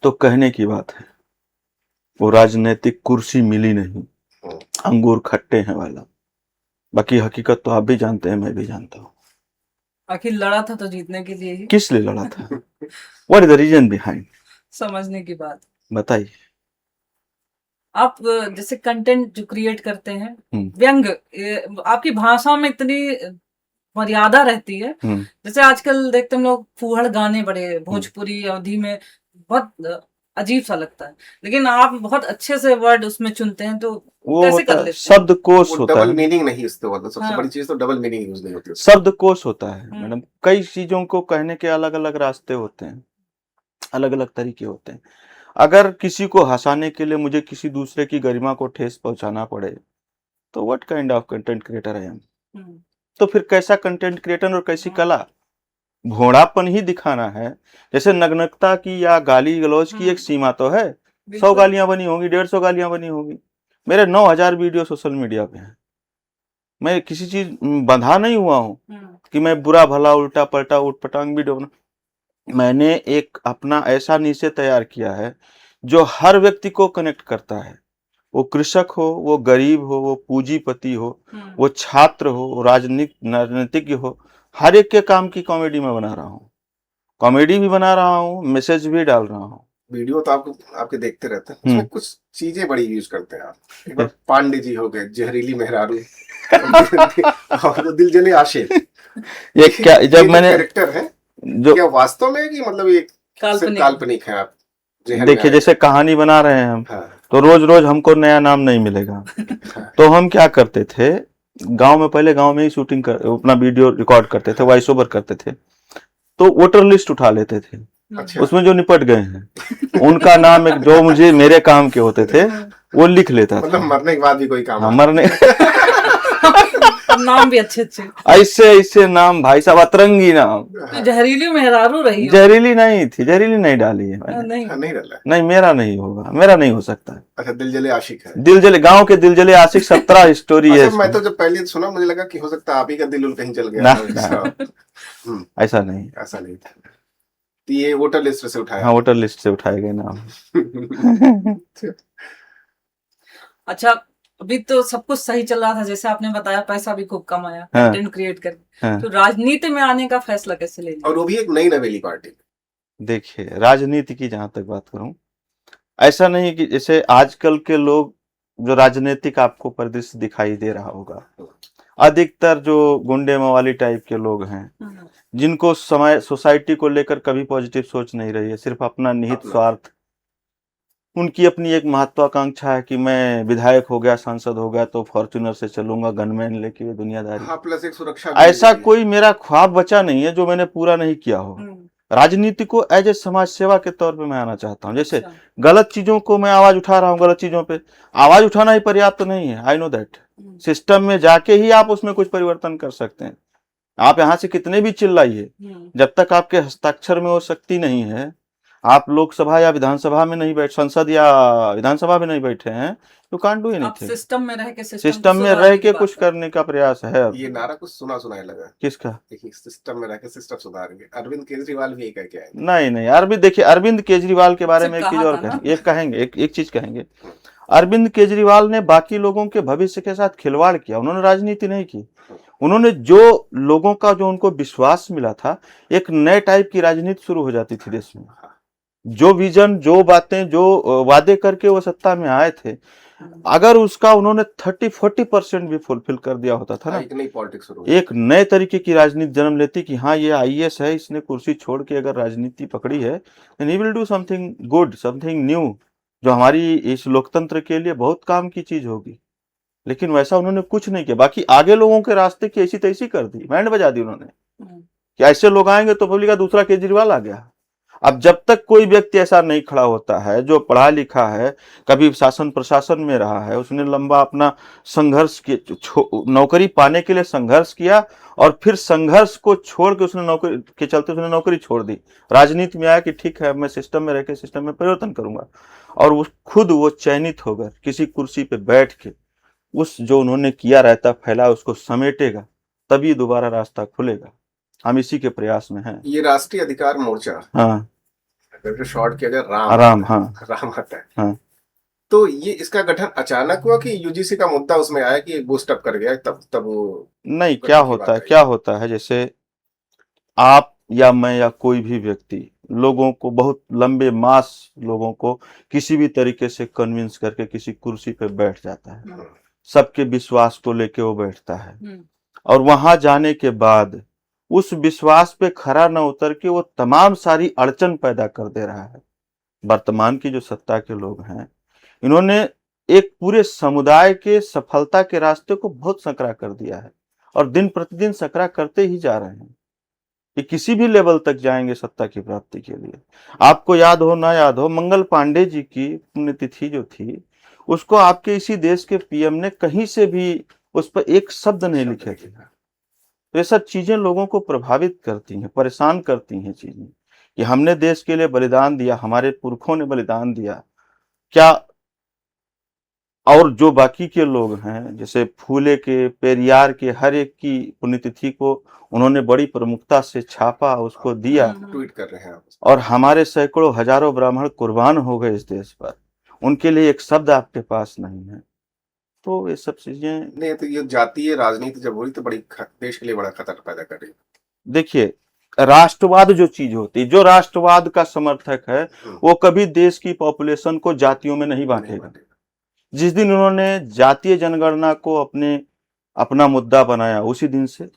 तो कहने की बात है, वो राजनीतिक कुर्सी मिली नहीं, अंगूर खट्टे हैं वाला। बाकी हकीकत तो आप भी जानते हैं, मैं भी जानता हूँ। आखिर लड़ा था तो जीतने के लिए ही। किस लिए लड़ा था? What is the reason behind? समझने की बात बताइए। आप जैसे कंटेंट जो क्रिएट करते हैं, व्यंग, आपकी भाषा में इतनी मर्यादा रहती है। जैसे आजकल देखते हैं लोग फूहड़ गाने बड़े भोजपुरी अवधि में, बहुत अजीब सा लगता है, लेकिन आप बहुत अच्छे से वर्ड उसमें चुनते हैं, तो वो कैसे कर लेते हैं? शब्दकोश होता है, डबल मीनिंग नहीं इससे होता, सबसे बड़ी चीज तो डबल मीनिंग यूज नहीं होती। शब्दकोश होता है मैडम, कई चीजों को कहने के अलग अलग रास्ते होते हैं, अलग अलग तरीके होते हैं। अगर किसी को हंसाने के लिए मुझे किसी दूसरे की गरिमा को ठेस पहुंचाना पड़े तो what kind of content creator I am? तो फिर कैसा कंटेंट क्रिएटर और कैसी कला? भोड़ापन ही दिखाना है, जैसे नग्नता की या गाली गलौज की एक सीमा तो है, 100 गालियां बनी होंगी, 150 गालियां बनी होंगी। मेरे 9000 वीडियो सोशल मीडिया पे हैं। मैं किसी चीज बंधा नहीं हुआ हूँ कि मैं बुरा भला उल्टा पलटा उठ पटांग वीडियो बना। मैंने एक अपना ऐसा निशे तैयार किया है जो हर व्यक्ति को कनेक्ट करता है। वो कृषक हो, वो गरीब हो, वो पूंजीपति हो, वो छात्र हो, वो राजनीतिज्ञ हो, हर एक के काम की कॉमेडी में बना रहा हूँ। कॉमेडी भी बना रहा हूँ, मैसेज भी डाल रहा हूँ। वीडियो तो आपके देखते रहते हैं, उसमें कुछ चीजें बड़ी यूज करते हैं आप। एक बार पांडे जी हो गए, जहरीली मेहरारू और दिल जले आशिक। ये क्या जब मैंने कैरेक्टर है जो क्या वास्तव में कि मतलब ये काल्पनिक है? आप देखिए, जैसे कहानी बना रहे हैं हम, तो रोज रोज हमको नया नाम नहीं मिलेगा। तो हम क्या करते थे, पहले गांव में ही शूटिंग कर अपना वीडियो रिकॉर्ड करते थे, वॉइस ओवर करते थे। तो वोटर लिस्ट उठा लेते थे। अच्छा। उसमें जो निपट गए हैं उनका नाम एक जो मुझे मेरे काम के होते थे वो लिख लेता था। मतलब मरने के बाद भी कोई काम? मरने नाम भी अच्छे ऐसे नाम भाई साहब, अतरंगी नाम। तो जहरीली मेहरारू रही? जहरीली नहीं थी, जहरीली नहीं डाली है मैंने। नहीं डाला? नहीं, मेरा नहीं होगा, मेरा नहीं हो सकता। अच्छा, दिल जले आशिक है। दिल जले, गांव के दिल जले आशिक 17 स्टोरी है। मैं तो जब पहले सुना मुझे लगा कि हो सकता है आप ही का दिल कहीं चल गया। ऐसा नहीं था। तो ये वोटर लिस्ट से उठाया? हाँ, वोटर लिस्ट से उठाए गए नाम। अच्छा, अभी तो सब कुछ सही चल रहा था, जैसे आपने बताया, पैसा भी खूब कमाया कंटेंट क्रिएट करके। तो राजनीति में आने का फैसला कैसे ले लिया? और वो भी एक नई नवेली पार्टी। देखिए, राजनीति की जहां तक बात करूं, ऐसा नहीं कि जैसे आजकल के लोग जो राजनीतिक आपको परिदृश्य दिखाई दे रहा होगा, अधिकतर जो गुंडे मवाली टाइप के लोग हैं, जिनको सोसाइटी को लेकर कभी पॉजिटिव सोच नहीं रही है, सिर्फ अपना निहित स्वार्थ, उनकी अपनी एक महत्वाकांक्षा है कि मैं विधायक हो गया, सांसद हो गया तो फॉर्च्यूनर से चलूंगा, गनमैन लेके, दुनियादारी। हाँ, प्लस एक सुरक्षा। ऐसा कोई मेरा ख्वाब बचा नहीं है जो मैंने पूरा नहीं किया हो। राजनीति को एज ए समाज सेवा के तौर पे मैं आना चाहता हूँ। जैसे गलत चीजों को मैं आवाज उठा रहा हूँ, गलत चीजों पे आवाज उठाना ही पर्याप्त नहीं है। I know that. सिस्टम में जाके ही आप उसमें कुछ परिवर्तन कर सकते हैं। आप यहाँ से कितने भी चिल्लाइए, जब तक आपके हस्ताक्षर में वो शक्ति नहीं है, आप लोकसभा या विधानसभा में नहीं बैठ, संसद या विधानसभा में नहीं बैठे हैं, you can't do anything. System में रह के कुछ करने का प्रयास है। ये नारा कुछ सुनाया लगा। किसका? सिस्टम में रह के सिस्टम सुधारेंगे। अरविंद केजरीवाल भी कह के आए। नहीं, अरविंद, देखिए, अरविंद केजरीवाल के बारे में एक चीज और कहेंगे, एक चीज कहेंगे। अरविंद केजरीवाल ने बाकी लोगों के भविष्य के साथ खिलवाड़ किया, उन्होंने राजनीति नहीं की। उन्होंने जो लोगों का जो उनको विश्वास मिला था, एक नए टाइप की राजनीति शुरू हो जाती थी देश में। जो विजन, जो बातें, जो वादे करके वो सत्ता में आए थे, अगर उसका उन्होंने 30-40% भी फुलफिल कर दिया होता था ना, एक नए तरीके की राजनीति जन्म लेती कि हाँ, ये आईएएस है, इसने कुर्सी छोड़ के अगर राजनीति पकड़ी है, then he will do something good, something new, जो हमारी इस लोकतंत्र के लिए बहुत काम की चीज होगी। लेकिन वैसा उन्होंने कुछ नहीं किया। बाकी आगे लोगों के रास्ते की ऐसी तैसी कर दी, बैंड बजा दी उन्होंने कि ऐसे लोग आएंगे तो पब्लिक का दूसरा केजरीवाल आ गया। अब जब तक कोई व्यक्ति ऐसा नहीं खड़ा होता है जो पढ़ा लिखा है, कभी शासन प्रशासन में रहा है, उसने लंबा अपना संघर्ष नौकरी पाने के लिए संघर्ष किया, और फिर संघर्ष को छोड़ के उसने नौकरी के चलते उसने नौकरी छोड़ दी, राजनीति में आया कि ठीक है, मैं सिस्टम में रह के सिस्टम में परिवर्तन करूंगा, और वो खुद वो चयनित होकर किसी कुर्सी पे बैठ के उस जो उन्होंने किया रहता फैला उसको समेटेगा, तभी दोबारा रास्ता खुलेगा। हम इसी के प्रयास में हैं। ये राष्ट्रीय अधिकार मोर्चा, हाँ, अगर शॉर्ट किया जाए राम, हाँ, राम आता है, हाँ। तो ये इसका गठन अचानक हुआ कि यूजीसी का मुद्दा उसमें आया कि बूस्ट अप कर गया, तब वो नहीं? क्या होता है, जैसे आप या मैं या कोई भी व्यक्ति लोगों को, बहुत लंबे मास लोगों को किसी भी तरीके से कन्विंस करके किसी कुर्सी पे बैठ जाता है, सबके विश्वास को लेके वो बैठता है, और वहां जाने के बाद उस विश्वास पे खरा न उतर के वो तमाम सारी अड़चन पैदा कर दे रहा है। वर्तमान की जो सत्ता के लोग हैं, इन्होंने एक पूरे समुदाय के सफलता के रास्ते को बहुत संकरा कर दिया है, और दिन प्रतिदिन संकरा करते ही जा रहे हैं कि किसी भी लेवल तक जाएंगे सत्ता की प्राप्ति के लिए। आपको याद हो ना याद हो, मंगल पांडे जी की पुण्यतिथि जो थी, उसको आपके इसी देश के पीएम ने कहीं से भी उस पर एक शब्द नहीं लिखे थे। तो ये सब चीजें लोगों को प्रभावित करती हैं, परेशान करती हैं चीजें, कि हमने देश के लिए बलिदान दिया, हमारे पुरखों ने बलिदान दिया, क्या और जो बाकी के लोग हैं, जैसे फूले के, पेरियार के, हर एक की पुण्यतिथि को उन्होंने बड़ी प्रमुखता से छापा, उसको दिया, ट्वीट कर रहे हैं आप। और हमारे सैकड़ों हजारों ब्राह्मण कुर्बान हो गए इस देश पर, उनके लिए एक शब्द आपके पास नहीं है। तो ये सब चीजें, नहीं तो ये जातीय राजनीति जब हो रही तो बड़ी देश के लिए बड़ा खतरा पैदा कर रही है। देखिए, राष्ट्रवाद जो चीज होती है, जो राष्ट्रवाद का समर्थक है, वो कभी देश की पॉपुलेशन को जातियों में नहीं बांटेगा। जिस दिन उन्होंने जातीय जनगणना को अपना मुद्दा बनाया, उसी दिन से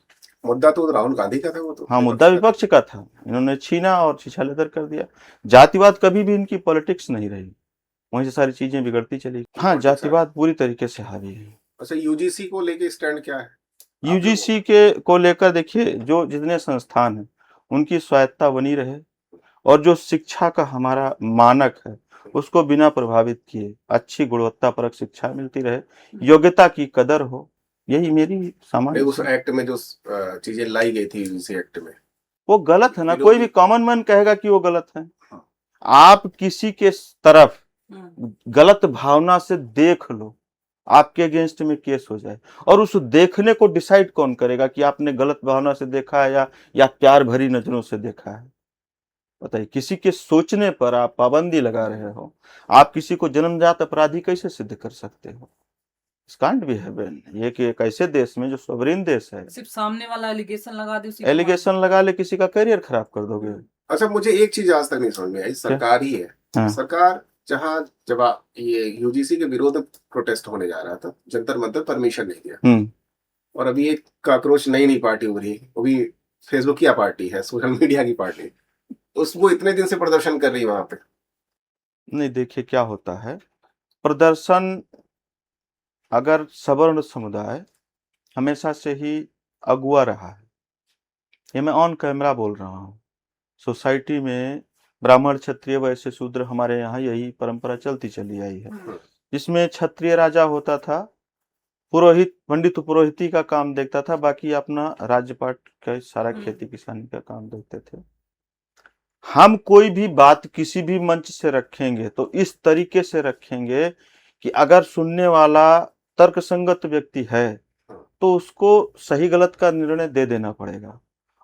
मुद्दा तो राहुल गांधी का था, वो तो हाँ, मुद्दा विपक्ष का था, इन्होंने छीना और छिछालेदर कर दिया। जातिवाद कभी भी इनकी पॉलिटिक्स नहीं रही, वहीं से सारी चीजें बिगड़ती चली। हाँ, जातिवाद पूरी तरीके से हावी है। अच्छा, यूजीसी को लेके स्टैंड क्या है? यूजीसी के को लेकर देखिए, जो जितने संस्थान हैं उनकी स्वायत्ता बनी रहे, और जो शिक्षा का हमारा मानक है उसको बिना प्रभावित किए अच्छी गुणवत्तापरक शिक्षा मिलती रहे, योग्यता की कदर हो, यही मेरी सामान्य। उस एक्ट में जो चीजें लाई गई थी यूजीसी एक्ट में, वो गलत है ना, कोई भी कॉमन मैन कहेगा कि वो गलत है। आप किसी के तरफ गलत भावना से देख लो, आपके अगेंस्ट में केस हो जाए, और उस देखने को डिसाइड कौन करेगा कि आपने गलत भावना से देखा है या प्यार भरी नजरों से देखा है? बताइए, किसी के सोचने पर आप पाबंदी लगा रहे हो, आप किसी को जन्मजात अपराधी कैसे सिद्ध कर सकते हो? कांट भी हैवन। ये कि एक ऐसे देश में जो सॉवरेन देश है, सिर्फ सामने वाला एलिगेशन लगा दे, एलिगेशन लगा ले, किसी का करियर खराब कर दोगे। अच्छा, मुझे एक चीज आज तक नहीं समझ में आई, सरकार ही है, हाँ। सरकार जब ये यूजीसी के विरोध में प्रोटेस्ट होने जा रहा था, जंतर मंतर परमिशन नहीं दिया, और अभी एक काक्रोच नई पार्टी उभरी, वो भी फेसबुक की पार्टी है, सोशल मीडिया की पार्टी, वो इतने दिन से प्रदर्शन कर रही है वहां पे। नहीं, देखिए क्या होता है, प्रदर्शन, अगर सवर्ण समुदाय हमेशा से ही अगुआ रहा है, ये मैं ऑन कैमरा बोल रहा हूँ, सोसाइटी में ब्राह्मण, क्षत्रिय, वैश्य, शूद्र, हमारे यहाँ यही परंपरा चलती चली आई है, जिसमें क्षत्रिय राजा होता था, पुरोहित पंडित पुरोहिती का काम देखता था, बाकी अपना राज्यपाट का सारा खेती किसानी का काम देखते थे। हम कोई भी बात किसी भी मंच से रखेंगे तो इस तरीके से रखेंगे कि अगर सुनने वाला तर्कसंगत व्यक्ति है तो उसको सही गलत का निर्णय दे देना पड़ेगा।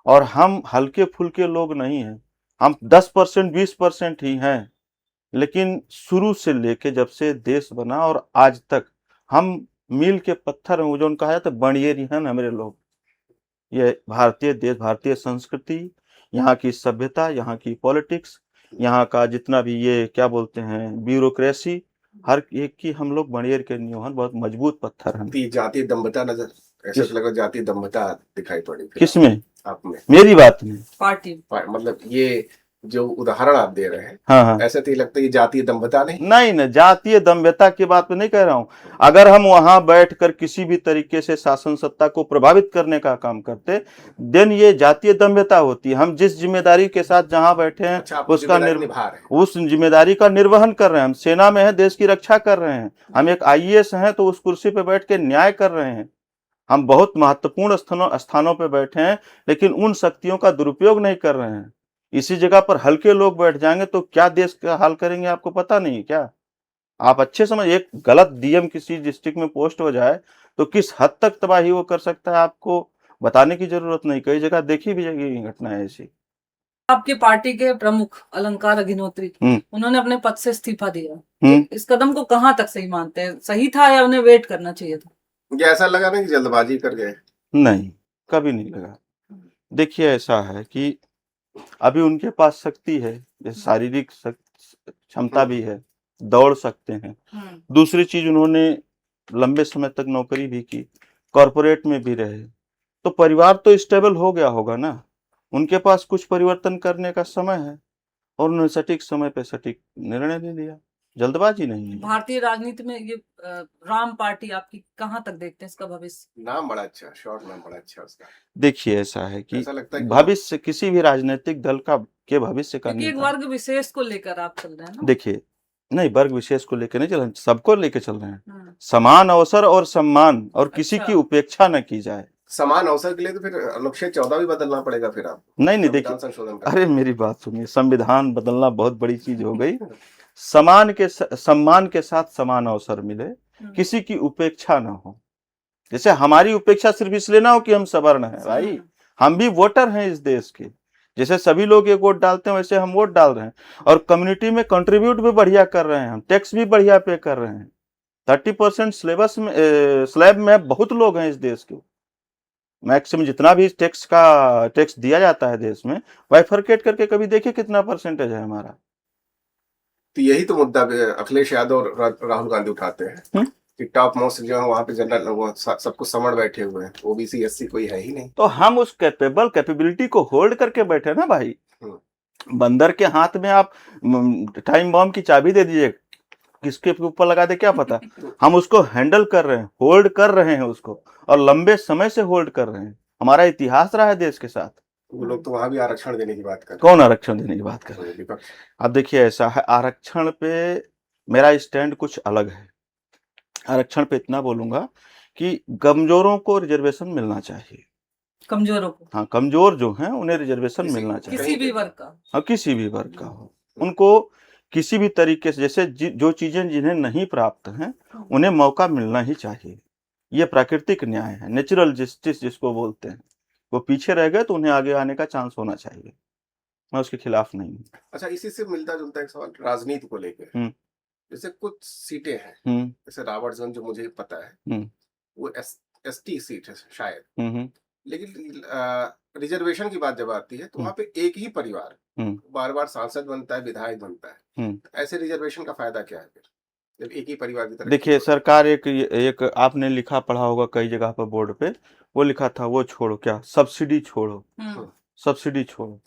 और हम हल्के फुल्के लोग नहीं हैं, हम 10% 20% ही हैं, लेकिन शुरू से लेके जब से देश बना और आज तक हम मील के पत्थर हैं, जो कहा जाता है बणियेरी हैं हमारे लोग। ये भारतीय देश, भारतीय संस्कृति, यहाँ की सभ्यता, यहाँ की पॉलिटिक्स, यहाँ का जितना भी ये क्या बोलते हैं ब्यूरोक्रेसी, हर एक की हम लोग बणियर के न्यू हैं, बहुत मजबूत पत्थर हैं। जातीय दम्भता नजर ऐसा लगा, जातीय दम्भता दिखाई पड़ी किसमें? आप में? मेरी बात में? पार्टी मतलब ये जो उदाहरण आप दे रहे हैं, हाँ, ऐसा तो लगता है ये जातीय दम्भता नहीं? नहीं, जातीय दम्भता की बात में नहीं कह रहा हूं। अगर हम वहां बैठकर किसी भी तरीके से शासन सत्ता को प्रभावित करने का काम करते, देन ये जातीय दम्भता होती है। हम जिस जिम्मेदारी के साथ जहां बैठे हैं, उस जिम्मेदारी का निर्वहन कर रहे हैं। हम सेना में है, देश की रक्षा कर रहे हैं। हम एक IAS हैं तो उस कुर्सी पे बैठ के न्याय कर रहे हैं। हम बहुत महत्वपूर्ण स्थानों पे बैठे हैं, लेकिन उन शक्तियों का दुरुपयोग नहीं कर रहे हैं। इसी जगह पर हल्के लोग बैठ जाएंगे तो क्या देश का हाल करेंगे, आपको पता नहीं क्या? आप अच्छे समझ, एक गलत DM किसी डिस्ट्रिक्ट में पोस्ट हो जाए तो किस हद तक तबाही वो कर सकता है, आपको बताने की जरूरत नहीं। कई जगह देखी भी जाएगी घटना ऐसी। आपकी पार्टी के प्रमुख अलंकार अग्निहोत्री, उन्होंने अपने पद से इस्तीफा दिया, इस कदम को कहां तक सही मानते हैं? सही था या उन्हें वेट करना चाहिए था? ऐसा लगा ना कि जल्दबाजी कर गए? नहीं, कभी नहीं लगा। देखिए, ऐसा है कि अभी उनके पास शक्ति है, शारीरिक क्षमता भी है, दौड़ सकते हैं। दूसरी चीज, उन्होंने लंबे समय तक नौकरी भी की, कॉर्पोरेट में भी रहे, तो परिवार तो स्टेबल हो गया होगा ना। उनके पास कुछ परिवर्तन करने का समय है और उन्होंने सटीक समय पे सटीक निर्णय ले लिया, जल्दबाजी नहीं है। भारतीय राजनीति में ये राम पार्टी आपकी कहां तक देखते हैं इसका भविष्य? नाम बड़ा अच्छा, शॉर्ट नाम बड़ा अच्छा उसका। देखिए, ऐसा है कि भविष्य किसी भी राजनीतिक दल का के भविष्य का एक वर्ग विशेष को लेकर आप चल रहे हैं ना? देखिए, नहीं, वर्ग विशेष को लेकर नहीं चल रहे, सबको लेकर चल रहे हैं। समान अवसर और सम्मान, और किसी की उपेक्षा न की जाए। समान अवसर के लिए तो फिर अनुच्छेद 14 भी बदलना पड़ेगा फिर आप। नहीं, देखिए, अरे मेरी बात सुनिए, संविधान बदलना बहुत बड़ी चीज हो गई। सम्मान के साथ समान अवसर मिले, किसी की उपेक्षा ना हो। जैसे हमारी उपेक्षा सिर्फ इसलिए ना हो कि हम सवर्ण हैं भाई, हम भी वोटर हैं इस देश के। जैसे सभी लोग एक वोट डालते हैं वैसे हम वोट डाल रहे हैं, और कम्युनिटी में कंट्रीब्यूट भी बढ़िया कर रहे हैं, हम टैक्स भी बढ़िया पे कर रहे हैं। 30% सिलेबस में स्लैब में बहुत लोग हैं इस देश के। मैक्सिमम जितना भी टैक्स दिया जाता है देश में, बाइफरकेट करके कभी देखिए कितना परसेंटेज है हमारा। तो यही तो मुद्दा अखिलेश यादव और राहुल गांधी उठाते हैं कि टॉप मोस्ट जो है वहां पे जनरल वो सब कुछ समझ बैठे हुए हैं, ओबीसी एससी कोई है ही नहीं। तो हम उस कैपेबिलिटी को होल्ड करके बैठे ना भाई। बंदर के हाथ में आप टाइम बॉम्ब की चाबी दे दीजिए, किसके ऊपर लगा दे क्या पता। हम उसको हैंडल कर रहे हैं, होल्ड कर रहे हैं उसको, और लंबे समय से होल्ड कर रहे हैं। हमारा इतिहास रहा है देश के साथ। वो लोग तो वहां भी आरक्षण देने की बात कर रहे हैं। कौन आरक्षण देने की बात कर रहे हैं? अब देखिए ऐसा है, आरक्षण पे मेरा स्टैंड कुछ अलग है। आरक्षण पे इतना बोलूंगा कि कमजोरों को रिजर्वेशन मिलना चाहिए। कमजोरों को? हाँ, कमजोर जो हैं उन्हें रिजर्वेशन मिलना चाहिए, किसी भी वर्ग का। हाँ, किसी भी वर्ग का हो, उनको किसी भी तरीके से, जैसे जो चीजें जिन्हें नहीं प्राप्त हैं उन्हें मौका मिलना ही चाहिए। ये प्राकृतिक न्याय है, नेचुरल जस्टिस जिसको बोलते हैं। वो पीछे रह गए तो उन्हें आगे आने का चांस होना चाहिए, मैं उसके खिलाफ नहीं हूँ। अच्छा, इसी से मिलता जुलता एक सवाल राजनीति को लेकर। जैसे कुछ सीटें हैं, जैसे रावर्ट्सगंज जो मुझे पता है वो एसटी सीट है शायद, लेकिन रिजर्वेशन की बात जब आती है तो वहाँ पे एक ही परिवार बार बार सांसद बनता है, विधायक बनता है। ऐसे रिजर्वेशन का फायदा क्या है फिर, जब एक ही परिवार की तरफ? देखिए सरकार एक आपने लिखा पढ़ा होगा कई जगह पर बोर्ड पे, वो लिखा था वो छोड़ो, क्या सब्सिडी छोड़ो, सब्सिडी छोड़ो।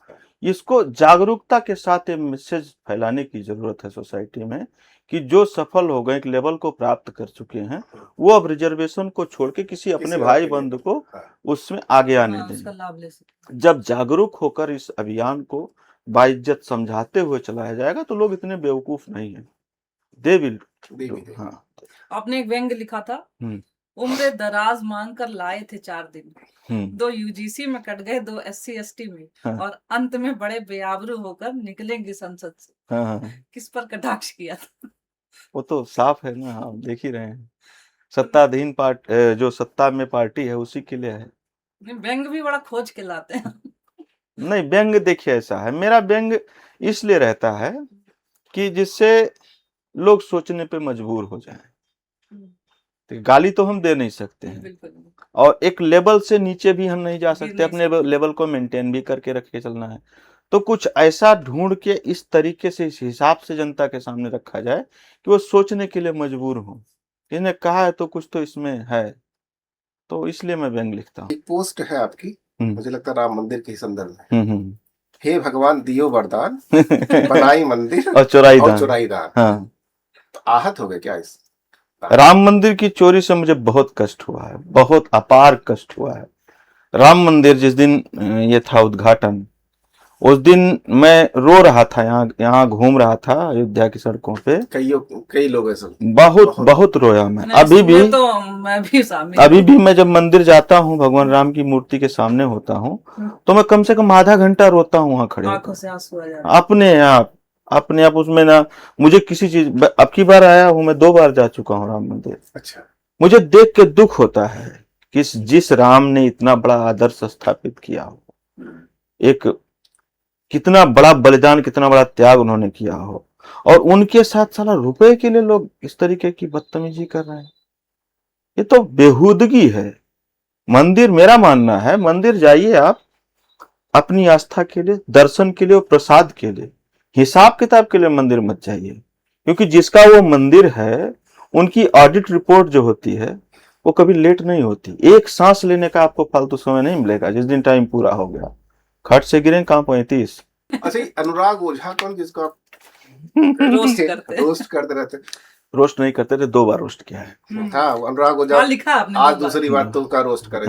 इसको जागरूकता के साथ एक मैसेज फैलाने की जरूरत है सोसाइटी में कि जो सफल हो गए, एक लेवल को प्राप्त कर चुके हैं, वो अब रिजर्वेशन को छोड़ के किसी अपने भाई बंधु को उसमें आगे आने दें। जब जागरूक होकर इस अभियान को बाइज्जत समझाते हुए चलाया जाएगा तो लोग इतने बेवकूफ नहीं है, दे विल। हाँ, आपने एक व्यंग लिखा था, उम्र दराज मांग कर लाए थे 4 दिन, 2 यूजीसी में कट गए, 2 एससी एसटी में, और अंत में बड़े बेआबरू होकर निकलेंगे संसद से। किस पर कटाक्ष किया था? वो तो साफ है ना, हम देख ही रहे हैं। सत्ताधीन जो सत्ता में पार्टी है उसी के लिए है। व्यंग भी बड़ा खोज के लाते हैं। नहीं, व्यंग देखिए ऐसा है, मेरा व्यंग इसलिए रहता है कि जिससे लोग सोचने पे मजबूर हो जाएं। तो गाली तो हम दे नहीं सकते हैं, और एक लेवल से नीचे भी हम नहीं जा सकते, अपने लेवल को मेंटेन भी करके रख के चलना है। तो कुछ ऐसा ढूंढ के इस तरीके से, इस हिसाब से जनता के सामने रखा जाए कि वो सोचने के लिए मजबूर हो, इन्हें कहा है तो कुछ तो इसमें है, तो इसलिए मैं व्यंग लिखता हूँ। एक पोस्ट है आपकी, मुझे लगता है राम मंदिर के संदर्भ में, हे भगवान दियो वरदान, बनाई मंदिर और चुराई दान। हाँ, तो आहत हो गए क्या इस राम मंदिर की चोरी से? मुझे बहुत कष्ट हुआ है, बहुत अपार कष्ट हुआ है। राम मंदिर जिस दिन ये था उद्घाटन, उस दिन मैं रो रहा था, यहाँ घूम रहा था अयोध्या की सड़कों पे। कई लोग ऐसे बहुत रोया मैं। अभी भी मैं जब मंदिर जाता हूँ, भगवान राम की मूर्ति के सामने होता हूँ, तो मैं कम से कम आधा घंटा रोता हूँ वहां खड़े, आंखों से आंसू आ जाते हैं अपने आप। उसमें ना मुझे किसी चीज, अब की बार आया हूँ मैं, 2 बार जा चुका हूँ राम मंदिर। अच्छा, मुझे देख के दुख होता है कि जिस राम ने इतना बड़ा आदर्श स्थापित किया हो, एक कितना बड़ा बलिदान, कितना बड़ा त्याग उन्होंने किया हो, और उनके साथ साला रुपए के लिए लोग इस तरीके की बदतमीजी कर रहे हैं, ये तो बेहूदगी है। मंदिर, मेरा मानना है, मंदिर जाइए आप अपनी आस्था के लिए, दर्शन के लिए और प्रसाद के लिए, हिसाब किताब के लिए मंदिर मत जाइए। क्योंकि जिसका वो मंदिर है, उनकी ऑडिट रिपोर्ट जो होती है वो कभी लेट नहीं होती। एक सांस लेने का आपको फालतू समय नहीं मिलेगा जिस दिन टाइम पूरा हो गया। खट से गिरे कहाँ 35। अच्छा, अनुराग ओझा कौन, जिसको आप रोस्ट करते रहते? रोस्ट नहीं करते थे, 2 बार रोस्ट किया है। हाँ, अनुराग ओझा लिखा आपने, आज दूसरी बार तो उसका रोस्ट करे।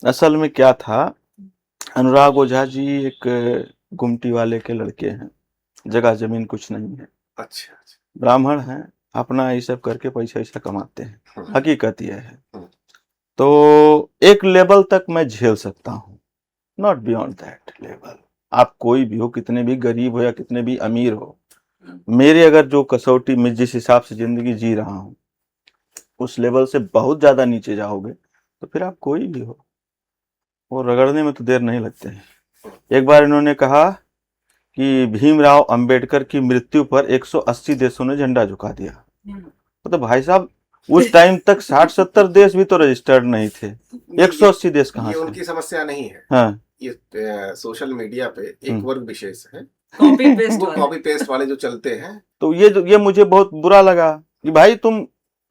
असल में क्या था, अनुराग ओझा जी एक गुमटी वाले के लड़के हैं, जगह जमीन कुछ नहीं है। अच्छा, ब्राह्मण हैं, अपना ये सब करके पैसा ऐसा कमाते हैं, हकीकत यह है। तो एक लेवल तक मैं झेल सकता हूँ, नॉट बियॉन्ड दैट लेवल। आप कोई भी हो, कितने भी गरीब हो या कितने भी अमीर हो, मेरी अगर जो कसौटी में जिस हिसाब से जिंदगी जी रहा हूँ उस लेवल से बहुत ज्यादा नीचे जाओगे तो फिर आप कोई भी हो, वो रगड़ने में तो देर नहीं लगते हैं। एक बार इन्होंने कहा कि भीमराव अंबेडकर की मृत्यु पर 180 देशों ने झंडा झुका दिया। तो भाई साहब उस टाइम तक 60-70 देश भी तो रजिस्टर्ड नहीं थे, 180 देश कहाँ ये से? उनकी समस्या नहीं है। हाँ, ये सोशल मीडिया पे एक वर्ग विशेष है, कॉपी पेस्ट वो कॉपी पेस्ट वाले जो चलते हैं। तो ये मुझे बहुत बुरा लगा कि भाई तुम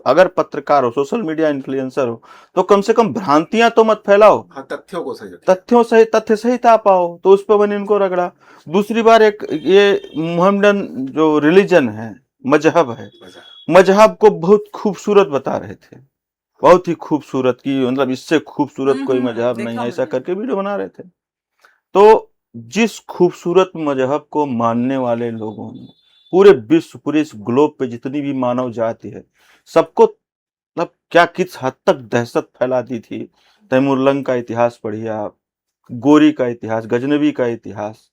अगर पत्रकार हो, सोशल मीडिया इन्फ्लुएंसर हो, तो कम से कम भ्रांतियां तो मत फैलाओ, हाँ, तथ्यों को सही रखें। तथ्य सहित आ पाओ। तो उस पर मैंने इनको रगड़ा। दूसरी बार एक ये मुहम्मदन जो रिलीजन है, मजहब है, मजहब को बहुत खूबसूरत बता रहे थे, बहुत ही खूबसूरत, की मतलब इससे खूबसूरत कोई मजहब नहीं है, ऐसा करके वीडियो बना रहे थे। तो जिस खूबसूरत मजहब को मानने वाले लोगों ने पूरे विश्व, पूरे इस ग्लोब पे जितनी भी मानव जाति है, सबको मतलब क्या किस हद तक दहशत फैला दी थी। तैमूरलंग का इतिहास पढ़िए आप, गोरी का इतिहास, गजनबी का इतिहास,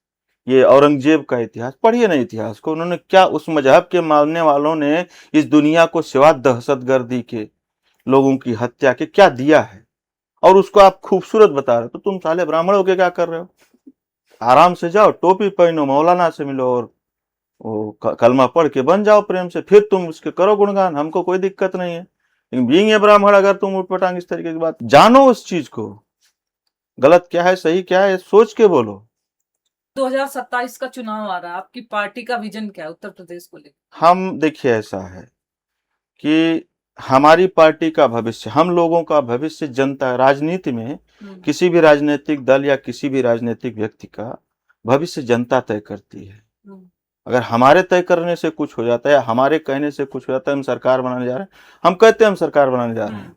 ये औरंगजेब का इतिहास पढ़िए ना। इतिहास को उन्होंने क्या, उस मजहब के मानने वालों ने इस दुनिया को सिवा दहशतगर्दी के, लोगों की हत्या के क्या दिया है, और उसको आप खूबसूरत बता रहे हो। तो तुम साले ब्राह्मण होके क्या कर रहे हो? आराम से जाओ, टोपी पहनो, मौलाना से मिलो और वो कलमा पढ़ के बन जाओ प्रेम से, फिर तुम उसके करो गुणगान, हमको कोई दिक्कत नहीं है। लेकिन बीइंग ए ब्राह्मण अगर तुम उठपटांग इस तरीके की बात, जानो उस चीज को, गलत क्या है सही क्या है सोच के बोलो। 2027 का चुनाव आ रहा है, आपकी पार्टी का विजन क्या है उत्तर प्रदेश को लेकर? हम देखिए, ऐसा है कि हमारी पार्टी का भविष्य, हम लोगों का भविष्य जनता, राजनीति में किसी भी राजनीतिक दल या किसी भी राजनीतिक व्यक्ति का भविष्य जनता तय करती है। अगर हमारे तय करने से कुछ हो जाता है, हमारे कहने से कुछ हो जाता है, हम सरकार बनाने जा रहे हैं, हम कहते हैं हम सरकार बनाने जा रहे हैं,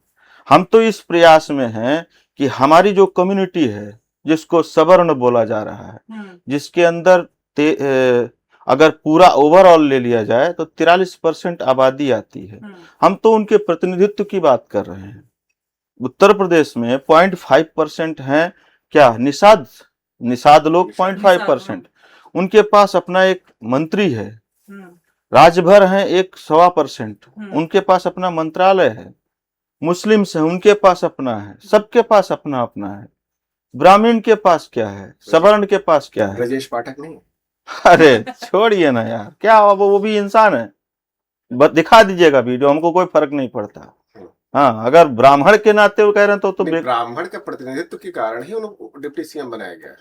हम तो इस प्रयास में हैं कि हमारी जो कम्युनिटी है, जिसको सवर्ण बोला जा रहा है, जिसके अंदर अगर पूरा ओवरऑल ले लिया जाए तो 43% आबादी आती है, हम तो उनके प्रतिनिधित्व की बात कर रहे हैं। उत्तर प्रदेश में 0.5% है क्या, निषाद लोग 0.5%, उनके पास अपना एक मंत्री है। राज्य भर है 1.25%, उनके पास अपना मंत्रालय है। मुस्लिम्स है, उनके पास अपना है, सबके पास अपना अपना है। ब्राह्मण के पास क्या है, सवर्ण के पास क्या है? ब्रजेश पाठक नहीं? अरे छोड़िए ना यार, क्या वो भी इंसान है, दिखा दीजिएगा वीडियो, हमको कोई फर्क नहीं पड़ता। हाँ, अगर ब्राह्मण के नाते वो कह रहे हैं तो ब्राह्मण के प्रतिनिधित्व के कारण ही उनको डिप्टी सीएम बनाया गया है।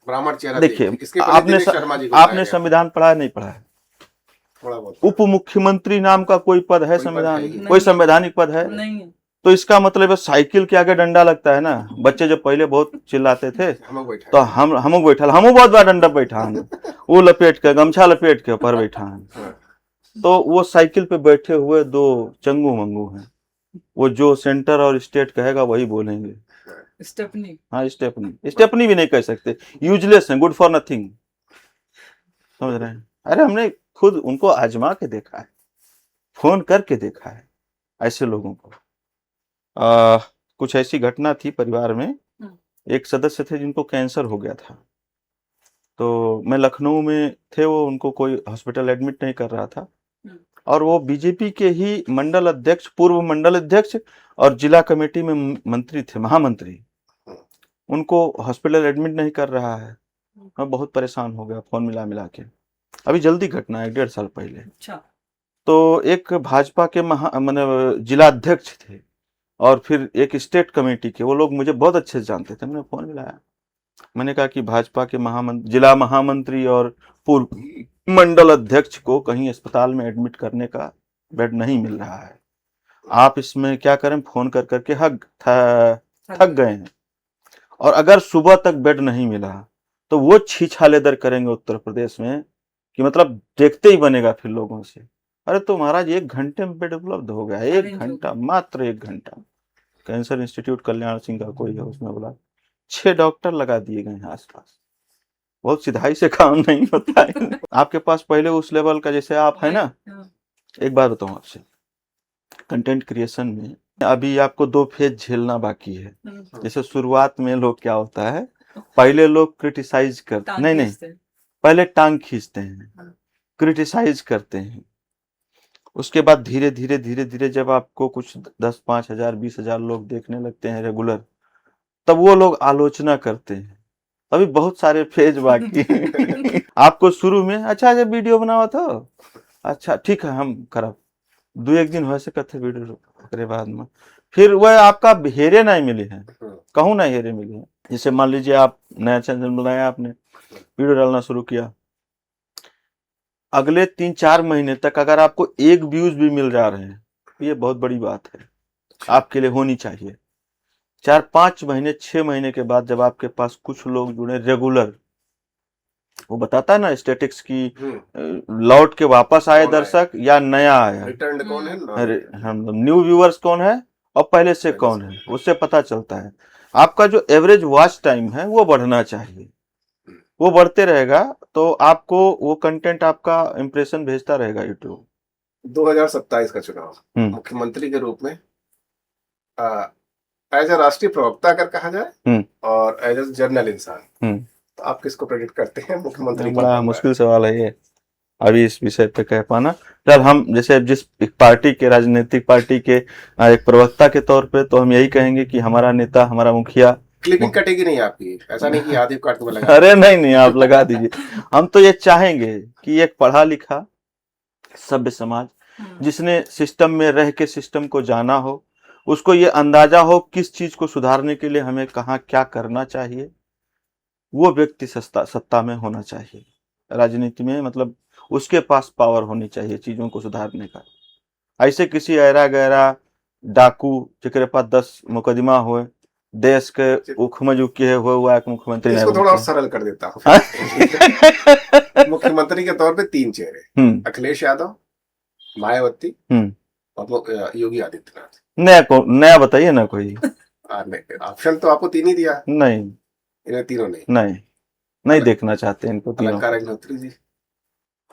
ब्राह्मण चेहरा देखिए, इसके आपने संविधान पढ़ा नहीं पढ़ा है? थोड़ा बहुत। उप मुख्यमंत्री नाम का कोई पद है संविधान, कोई संवैधानिक पद है? नहीं है। तो इसका मतलब है साइकिल के आगे डंडा लगता है ना। बच्चे जब पहले बहुत चिल्लाते थे तो हम बैठा, हम बहुत बार डंडा बैठा, वो लपेट के, गमछा लपेट के ऊपर बैठा। तो वो साइकिल पे बैठे हुए दो चंगू मंगू हैं, वो जो सेंटर और स्टेट कहेगा वही बोलेंगे। स्टेपनी, हाँ स्टेपनी भी नहीं कह सकते, यूजलेस है, गुड फॉर नथिंग, समझ रहे हैं? अरे हमने खुद उनको आजमा के देखा है, फोन करके देखा है ऐसे लोगों को। कुछ ऐसी घटना थी परिवार में, एक सदस्य थे जिनको कैंसर हो गया था, तो मैं लखनऊ में थे, वो उनको कोई हॉस्पिटल एडमिट नहीं कर रहा था, और वो बीजेपी के ही मंडल अध्यक्ष, पूर्व मंडल अध्यक्ष और जिला कमेटी में मंत्री थे, महामंत्री, उनको हॉस्पिटल एडमिट नहीं कर रहा है। मैं बहुत परेशान हो गया, फोन मिला के। अभी जल्दी घटना है, 1.5 साल पहले। अच्छा। तो एक भाजपा के मतलब जिला अध्यक्ष थे और फिर एक स्टेट कमेटी के, वो लोग मुझे बहुत अच्छे से जानते थे। मैंने फोन मिलाया, मैंने कहा कि भाजपा के जिला महामंत्री और पूर्व मंडल अध्यक्ष को कहीं अस्पताल में एडमिट करने का बेड नहीं मिल रहा है, आप इसमें क्या करें? फोन कर करके थक गए हैं, और अगर सुबह तक बेड नहीं मिला तो वो छीछालेदर करेंगे उत्तर प्रदेश में कि मतलब देखते ही बनेगा फिर लोगों से। अरे तो महाराज 1 घंटे में बेड उपलब्ध हो गया, 1 घंटा, मात्र 1 घंटा। कैंसर इंस्टीट्यूट कल्याण सिंह का कोई है, उसमें बोला 6 डॉक्टर लगा दिए गए हैं आसपास। बहुत सिधाई से काम नहीं होता है। आपके पास पहले उस लेवल का, जैसे आप है ना, एक बात बताऊं आपसे, कंटेंट क्रिएशन में अभी आपको 2 फेज झेलना बाकी है। जैसे शुरुआत में लोग क्या होता है, पहले लोग क्रिटिसाइज करते, नहीं पहले टांग खींचते हैं, क्रिटिसाइज करते हैं। उसके बाद धीरे धीरे धीरे धीरे जब आपको कुछ 10-5 हजार 20 हजार लोग देखने लगते हैं रेगुलर, तब वो लोग आलोचना करते हैं। अभी बहुत सारे फेज बाकी हैं। आपको शुरू में अच्छा जब वीडियो बनावा था, अच्छा ठीक है हम करब 2-1 दिन वैसे करते वीडियो करे बाद में, फिर वह आपका हेरे नहीं मिले हैं, कहूँ ना हेरे मिले हैं। जैसे मान लीजिए आप नया चैनल बनाया, आपने वीडियो डालना शुरू किया, अगले 3-4 महीने तक अगर आपको 1 व्यूज भी मिल जा रहे हैं, ये बहुत बड़ी बात है, आपके लिए होनी चाहिए। 4-5 महीने 6 महीने के बाद जब आपके पास कुछ लोग जुड़े रेगुलर, वो बताता है ना स्टेटिक्स की, लौट के वापस आए कौन आया? दर्शक या नया आया, रिटर्न कौन है ना? अरे हम न्यू व्यूअर्स कौन है और पहले से कौन है, उससे पता चलता है। आपका जो एवरेज वॉच टाइम है वो बढ़ना चाहिए, वो बढ़ते रहेगा तो आपको वो कंटेंट, आपका इंप्रेशन भेजता रहेगा यूट्यूब। 2027 का चुनाव, मुख्यमंत्री के रूप में एज ए राष्ट्रीय प्रवक्ता अगर कहा जाए और एज ए जर्नल इंसान, तो आप किसको प्रेडिक्ट करते हैं मुख्यमंत्री? बड़ा मुश्किल सवाल है ये अभी इस विषय पे कह पाना। चल हम जैसे जिस एक पार्टी के, राजनीतिक पार्टी के एक प्रवक्ता के तौर पे, तो हम यही कहेंगे कि हमारा नेता, हमारा मुखिया। क्लिपिंग कटेगी नहीं आपकी, ऐसा नहीं कि आधी काट के लगा। अरे नहीं आप लगा दीजिए। हम तो ये चाहेंगे कि एक पढ़ा लिखा सभ्य समाज, जिसने सिस्टम में रह के सिस्टम को जाना हो, उसको ये अंदाजा हो किस चीज को सुधारने के लिए हमें कहाँ क्या करना चाहिए, वो व्यक्ति सत्ता में होना चाहिए राजनीति में, मतलब उसके पास पावर होनी चाहिए चीजों को सुधारने का। ऐसे किसी ऐरा गैरा डाकू जिकरे पास 10 मुकदमा हुए, देश के मुख्यमंत्री हुआ एक मुख्यमंत्री, इसको थोड़ा और सरल कर देता हूँ। मुख्यमंत्री के तौर पे 3 चेहरे, अखिलेश यादव, मायावती और योगी आदित्यनाथ। नया बताइए ना कोई। ऑप्शन तो आपको 3 ही दिया। नहीं, इन्हें तीनों नहीं देखना चाहते इनको तीनों। अग्निहोत्री जी,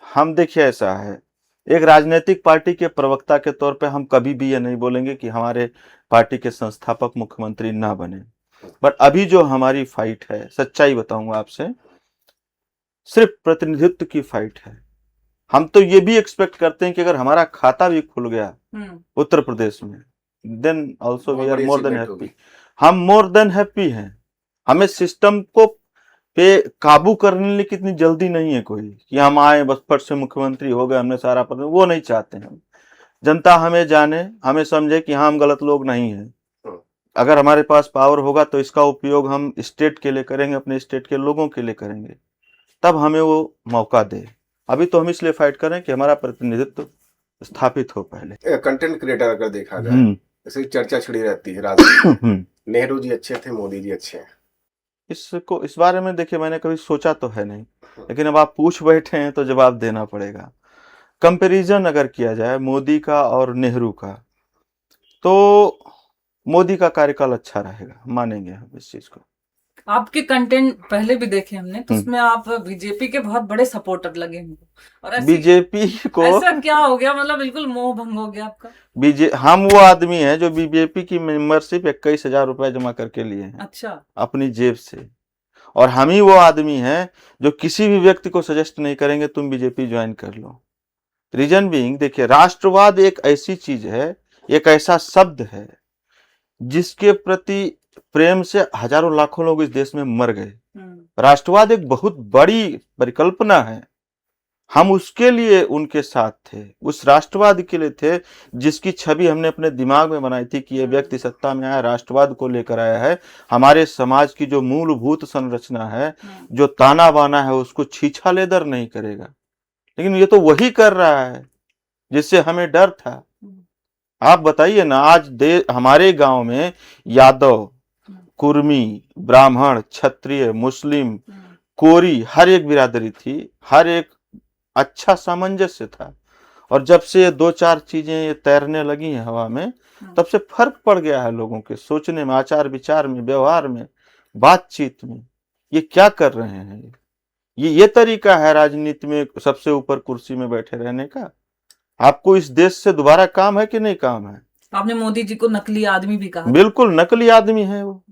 हम देखिए ऐसा है, एक राजनीतिक पार्टी के प्रवक्ता के तौर पे हम कभी भी ये नहीं बोलेंगे कि हमारे पार्टी के संस्थापक मुख्यमंत्री ना बने, बट अभी जो हमारी फाइट है, सच्चाई बताऊंगा आपसे, सिर्फ प्रतिनिधित्व की फाइट है। हम तो ये भी एक्सपेक्ट करते हैं कि अगर हमारा खाता भी खुल गया उत्तर प्रदेश में, then also we are more than happy. हम मोर देन हैप्पी हैं। हमें सिस्टम को पे काबू करने लिए कितनी जल्दी नहीं है कोई कि हम आए बस फट से मुख्यमंत्री हो गए, हमने सारा पद, वो नहीं चाहते हम। जनता हमें जाने, हमें समझे कि हाँ हम गलत लोग नहीं हैं। अगर हमारे पास पावर होगा तो इसका उपयोग हम स्टेट के लिए करेंगे, अपने स्टेट के लोगों के लिए करेंगे, तब हमें वो मौका दे। अभी तो हम इसलिए फाइट करें कि हमारा प्रतिनिधित्व स्थापित हो। पहले कंटेंट क्रिएटर अगर देखा जाए, जैसे चर्चा छिड़ी रहती है राजनीति, नेहरू जी अच्छे थे, मोदी जी अच्छे हैं, इसको इस बारे में देखिए मैंने कभी सोचा तो है नहीं, लेकिन अब आप पूछ बैठे हैं तो जवाब देना पड़ेगा। कंपैरिजन अगर किया जाए मोदी का और नेहरू का, तो मोदी का कार्यकाल अच्छा रहेगा, मानेंगे हम इस चीज को। आपके कंटेंट पहले भी देखे हमने, तो उसमें आप बीजेपी के बहुत बड़े सपोर्टर लगे हमको, और बीजेपी को ऐसा क्या हो गया, मतलब बिल्कुल मोह भंग हो गया आपका? हम वो आदमी हैं जो बीजेपी की मेंबरशिप 21,000 रुपए जमा करके लिए हैं। अच्छा, अपनी जेब से। और हम ही वो आदमी हैं जो किसी भी व्यक्ति को सजेस्ट नहीं करेंगे तुम बीजेपी ज्वाइन कर लो। रीजन बीइंग, देखिए राष्ट्रवाद एक ऐसी चीज है, एक ऐसा शब्द है जिसके प्रति प्रेम से हजारों लाखों लोग इस देश में मर गए। राष्ट्रवाद एक बहुत बड़ी परिकल्पना है, हम उसके लिए उनके साथ थे, उस राष्ट्रवाद के लिए थे जिसकी छवि हमने अपने दिमाग में बनाई थी कि ये व्यक्ति सत्ता में आया, राष्ट्रवाद को लेकर आया है, हमारे समाज की जो मूलभूत संरचना है, जो ताना बाना है, उसको छीछा लेदर नहीं करेगा। लेकिन ये तो वही कर रहा है जिससे हमें डर था। आप बताइए ना, आज हमारे गांव में यादव, कुर्मी, ब्राह्मण, क्षत्रिय, मुस्लिम, कोरी, हर एक बिरादरी थी, हर एक अच्छा सामंजस्य था। और जब से ये 2-4 चीजें ये तैरने लगी हैं हवा में, तब से फर्क पड़ गया है लोगों के सोचने में, आचार विचार में, व्यवहार में, बातचीत में। ये क्या कर रहे हैं? ये तरीका है राजनीति में सबसे ऊपर कुर्सी में बैठे रहने का? आपको इस देश से दोबारा काम है कि नहीं काम है? आपने मोदी जी को नकली आदमी भी कहा। बिल्कुल नकली आदमी है वो,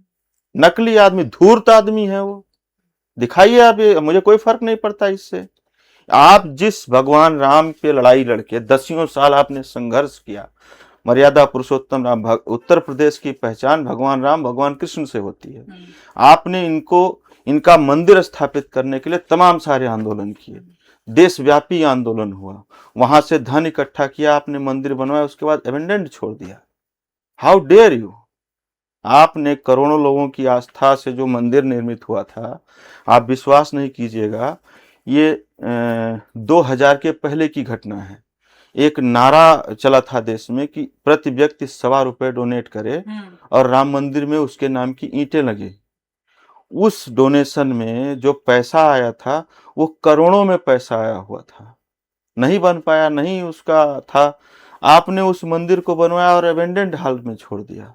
नकली आदमी, धूर्त आदमी है वो। दिखाइए आप, मुझे कोई फर्क नहीं पड़ता इससे। आप जिस भगवान राम पे लड़ाई लड़के दसियों साल आपने संघर्ष किया, मर्यादा पुरुषोत्तम राम, उत्तर प्रदेश की पहचान भगवान राम भगवान कृष्ण से होती है। आपने इनका मंदिर स्थापित करने के लिए तमाम सारे आंदोलन किए, देशव्यापी आंदोलन हुआ, वहां से धन इकट्ठा किया, आपने मंदिर बनवाया, उसके बाद एबेंडेंट छोड़ दिया। How dare you. आपने करोड़ों लोगों की आस्था से जो मंदिर निर्मित हुआ था, आप विश्वास नहीं कीजिएगा, ये 2000 के पहले की घटना है। एक नारा चला था देश में कि प्रति व्यक्ति ₹1.25 डोनेट करे और राम मंदिर में उसके नाम की ईंटें लगे। उस डोनेशन में जो पैसा आया था वो करोड़ों में पैसा आया हुआ था, नहीं बन पाया, नहीं उसका था। आपने उस मंदिर को बनवाया और एबेंडेंट हाल में छोड़ दिया।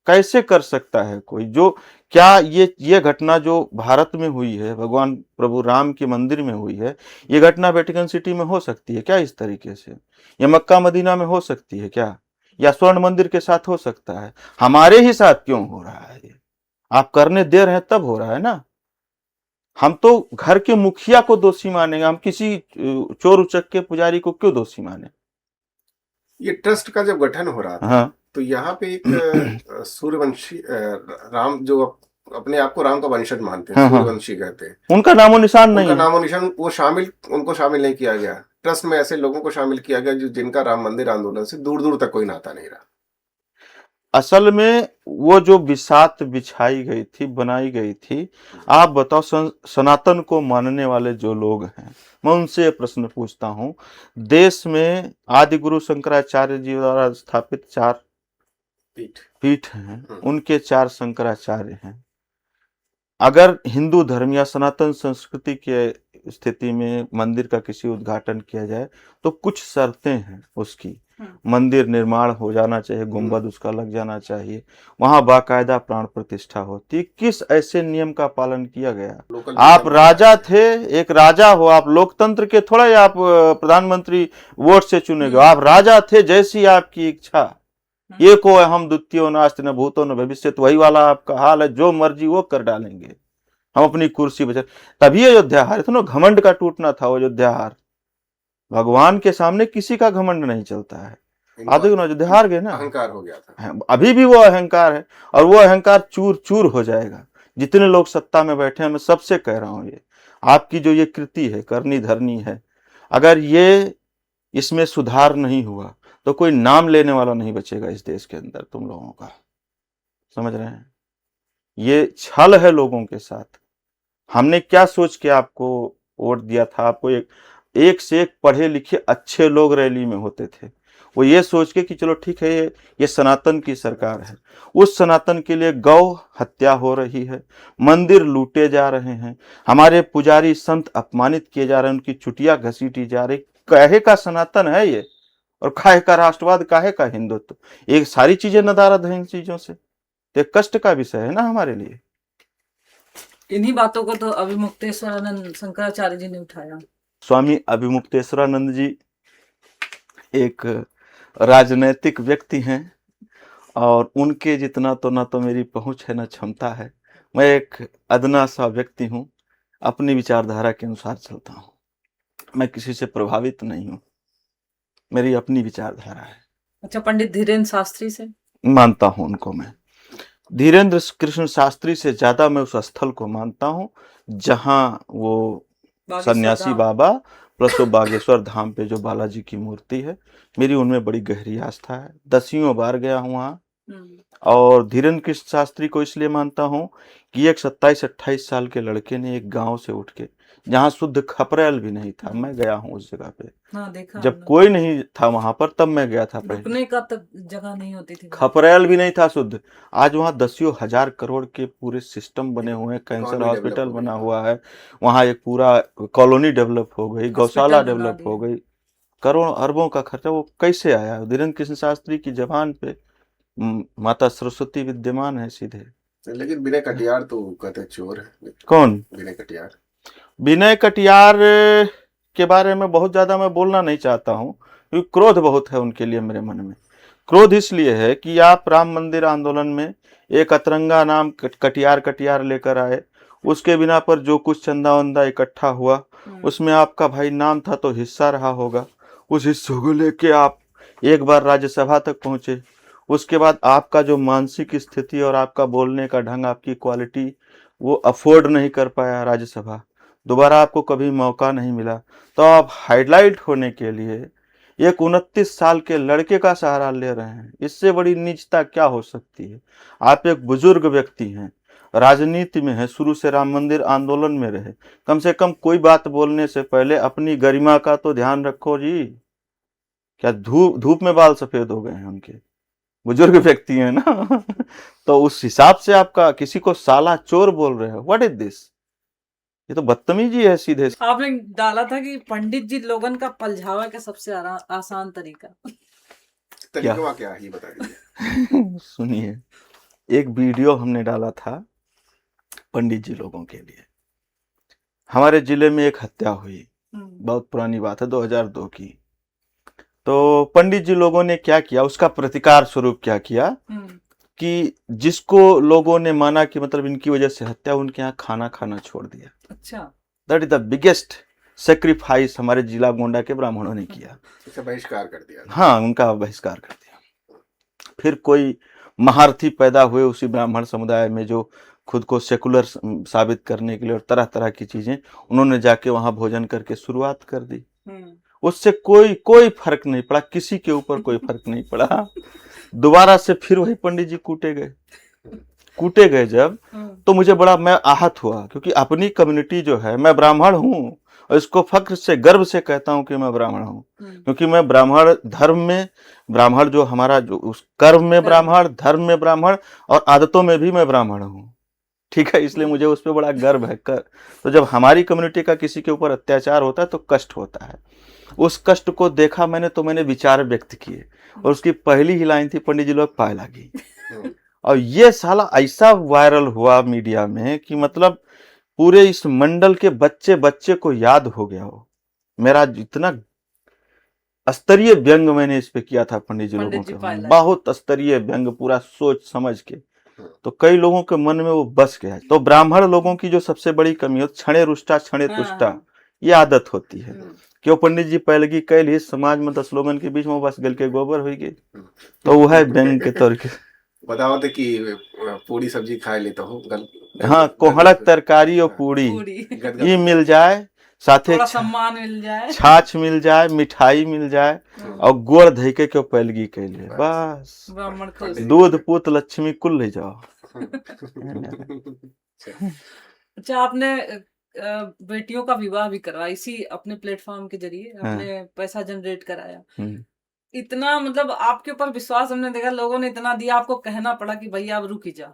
कैसे कर सकता है कोई? जो क्या ये घटना जो भारत में हुई है, भगवान प्रभु राम के मंदिर में हुई है, ये घटना वेटिकन सिटी में हो सकती है क्या इस तरीके से? या मक्का मदीना में हो सकती है क्या? या स्वर्ण मंदिर के साथ हो सकता है? हमारे ही साथ क्यों हो रहा है ये? आप करने दे रहे हैं तब हो रहा है ना। हम तो घर के मुखिया को दोषी मानेंगे, हम किसी चोर उचक्के पुजारी को क्यों दोषी माने? ये ट्रस्ट का जब गठन हो रहा था, हाँ, तो यहाँ पे एक सूर्यवंशी राम जो अपने आप को राम का वंशज मानते हैं, हाँ, हाँ। सूर्यवंशी कहते हैं, उनका नामो निशान नहीं उनका है। नामो निशान उनको शामिल नहीं किया गया। ट्रस्ट में ऐसे लोगों को शामिल किया गया जो जिनका राम मंदिर आंदोलन से दूर दूर तक कोई नाता नहीं रहा। असल में वो जो बिसात बिछाई गई थी, बनाई गई थी, आप बताओ, सनातन को मानने वाले जो लोग हैं, मैं उनसे प्रश्न पूछता हूं, देश में आदि गुरु शंकराचार्य जी द्वारा स्थापित 4 पीठ हैं, उनके 4 शंकराचार्य हैं। अगर हिंदू धर्म या सनातन संस्कृति के स्थिति में मंदिर का किसी उद्घाटन किया जाए तो कुछ शर्तें हैं उसकी। मंदिर निर्माण हो जाना चाहिए, गुंबद उसका लग जाना चाहिए, वहां बाकायदा प्राण प्रतिष्ठा होती। किस ऐसे नियम का पालन किया गया? आप राजा थे, एक राजा हो, आप लोकतंत्र के थोड़ा ही आप प्रधानमंत्री वोट से चुने गए, आप राजा थे, जैसी आपकी इच्छा, एको हम द्वितीयो नास्ति न भूतो न भविष्यत, वही वाला आपका हाल है, जो मर्जी वो कर डालेंगे, हम अपनी कुर्सी बचा। तभी अयोध्या हारे थे ना, घमंड का टूटना था अयोध्या हार। भगवान के सामने किसी का घमंड नहीं चलता है। आधे अयोध्या हार गए ना, अहंकार हो गया था। अभी भी वो अहंकार है और वो अहंकार चूर चूर हो जाएगा। जितने लोग सत्ता में बैठे हैं, मैं सबसे कह रहा हूं, ये आपकी जो ये कृति है, करनी धरनी है, अगर ये इसमें सुधार नहीं हुआ तो कोई नाम लेने वाला नहीं बचेगा इस देश के अंदर तुम लोगों का। समझ रहे हैं? ये छल है लोगों के साथ। हमने क्या सोच के आपको वोट दिया था? आपको एक से एक पढ़े लिखे अच्छे लोग रैली में होते थे, वो ये सोच के कि चलो ठीक है, ये सनातन की सरकार है। उस सनातन के लिए गौ हत्या हो रही है, मंदिर लूटे जा रहे हैं, हमारे पुजारी संत अपमानित किए जा रहे हैं, उनकी चुटिया घसीटी जा रही। काहे का सनातन है ये, और काहे का राष्ट्रवाद, काहे का हिंदुत्व? एक सारी चीजें नदारद हैं इन चीजों से, तो कष्ट का विषय है ना हमारे लिए। इन्हीं बातों को तो अभिमुक्तेश्वरानंद शंकराचार्य जी ने उठाया। स्वामी अभिमुक्तेश्वरानंद जी एक राजनैतिक व्यक्ति हैं और उनके जितना तो ना तो मेरी पहुंच है ना क्षमता है। मैं एक अदना सा व्यक्ति हूं, अपनी विचारधारा के अनुसार चलता हूं, मैं किसी से प्रभावित नहीं हूं, मेरी अपनी विचारधारा है। अच्छा, पंडित धीरेन्द्र शास्त्री से मानता हूं उनको, मैं धीरेन्द्र कृष्ण शास्त्री से ज्यादा मैं उस स्थल को मानता हूं जहां वो सन्यासी बाबा प्लस वो बागेश्वर धाम पे जो बालाजी की मूर्ति है, मेरी उनमें बड़ी गहरी आस्था है। 10 बार गया हूं वहां। और धीरेन्द्र कृष्ण शास्त्री को इसलिए मानता हूं कि एक 27-28 साल के लड़के ने एक गांव से उठ के, जहां शुद्ध खपरेल भी नहीं था, मैं गया हूं उस जगह पे, देखा जब कोई नहीं था वहां पर, तब मैं गया था। रुकने का तक जगह नहीं होती थी, खपरेल भी नहीं था शुद्ध। आज वहाँ 10,000 करोड़ के पूरे सिस्टम बने हुए हैं, कैंसर हॉस्पिटल बना हुआ है, वहाँ एक पूरा कॉलोनी डेवलप हो गई, गौशाला डेवलप हो गई, करोड़ों अरबों का खर्चा। वो कैसे आया? धीरेन्द्र कृष्ण शास्त्री की जबान पे माता सरस्वती विद्यमान है सीधे। लेकिन विनय कटियार तो कहते चोर है। कौन विनय कटियार? विनय कटियार के बारे में बहुत ज्यादा मैं बोलना नहीं चाहता हूँ, क्योंकि क्रोध बहुत है उनके लिए मेरे मन में। क्रोध इसलिए है कि आप राम मंदिर आंदोलन में एक अतरंगा नाम कटियार लेकर आए, उसके बिना पर जो कुछ चंदा वंदा इकट्ठा हुआ उसमें आपका भाई नाम था तो हिस्सा रहा होगा, उस हिस्से को लेके आप एक बार राज्यसभा तक पहुंचे। उसके बाद आपका जो मानसिक स्थिति और आपका बोलने का ढंग, आपकी क्वालिटी, वो अफोर्ड नहीं कर पाया राज्यसभा, दोबारा आपको कभी मौका नहीं मिला। तो आप हाईलाइट होने के लिए एक 29 साल के लड़के का सहारा ले रहे हैं। इससे बड़ी नीचता क्या हो सकती है? आप एक बुजुर्ग व्यक्ति हैं, राजनीति में है, शुरू से राम मंदिर आंदोलन में रहे, कम से कम कोई बात बोलने से पहले अपनी गरिमा का तो ध्यान रखो जी। क्या धूप धूप में बाल सफेद हो गए हैं उनके? बुजुर्ग व्यक्ति है ना। तो उस हिसाब से आपका किसी को साला चोर बोल रहे हो, व्हाट इज दिस? ये तो बदतमीजी है सीधे। आपने डाला था कि पंडित जी लोगन का पलझावा का सबसे आसान तरीका। तरीका क्या है, ये बता दीजिए। सुनिए, एक वीडियो हमने डाला था पंडित जी लोगों के लिए। हमारे जिले में एक हत्या हुई, बहुत पुरानी बात है, 2002 की। तो पंडित जी लोगों ने क्या किया, उसका प्रतिकार स्वरूप क्या किया कि जिसको लोगों ने माना कि मतलब इनकी वजह से हत्या, उनके यहाँ खाना खाना छोड़ दिया। अच्छा, that is the biggest sacrifice हमारे जिला गोंडा के ब्राह्मणों ने किया। इसका बहिष्कार कर दिया। हाँ, उनका बहिष्कार कर दिया। फिर कोई महारथी पैदा हुए उसी ब्राह्मण समुदाय में जो खुद को सेकुलर साबित करने के लिए और तरह तरह की चीजें, उन्होंने जाके वहां भोजन करके शुरुआत कर दी। उससे कोई फर्क नहीं पड़ा, किसी के ऊपर कोई फर्क नहीं पड़ा। दोबारा से फिर वही पंडित जी कूटे गए जब, तो मुझे बड़ा, मैं आहत हुआ, क्योंकि अपनी कम्युनिटी जो है, मैं ब्राह्मण हूँ और इसको फक्र से गर्व से कहता हूँ कि मैं ब्राह्मण हूँ, क्योंकि मैं ब्राह्मण धर्म में, ब्राह्मण जो हमारा जो उस कर्म में ब्राह्मण, धर्म में ब्राह्मण और आदतों में भी मैं ब्राह्मण हूँ, ठीक है। इसलिए मुझे उस पर बड़ा गर्व है। तो जब हमारी कम्युनिटी का किसी के ऊपर अत्याचार होता है तो कष्ट होता है। उस कष्ट को देखा मैंने, तो मैंने विचार व्यक्त किए, और उसकी पहली ही लाइन थी, पंडित जी लोग पाए लागी। और ये साला ऐसा वायरल हुआ मीडिया में कि मतलब पूरे इस मंडल के बच्चे बच्चे को याद हो गया हो। मेरा इतना स्तरीय व्यंग मैंने इस पे किया था पंडित जी लोगों के, बहुत स्तरीय व्यंग, पूरा सोच समझ के। तो कई लोगों के मन में वो बस गया। तो ब्राह्मण लोगों की जो सबसे बड़ी कमी होती, क्षणे रुष्टा क्षणे तुष्टा, ये आदत होती है। क्यों पंडित जी पहले कैली समाज में 10 लोगन के बीच में बस गल के गोबर हो गई, तो वो है व्यंग के तौर के। बताओ तो कि पूरी सब्जी खा लेता हूँ, हाँ, कोहड़क तरकारी और पूड़ी ये मिल जाए, साथे सम्मान मिल जाए, छाछ मिल जाए, मिठाई मिल जाए, और गुड़ धइके के पैलगी के लिए, बस ब्राह्मण दूध पूत लक्ष्मी कुल ले जाओ। अच्छा, आपने बेटियों का विवाह भी करवाया इसी अपने प्लेटफॉर्म के जरिए, आपने पैसा जनरेट कराया। इतना मतलब आपके ऊपर विश्वास हमने देखा, लोगों ने इतना दिया, आपको कहना पड़ा कि भैया आप रुक ही जाओ?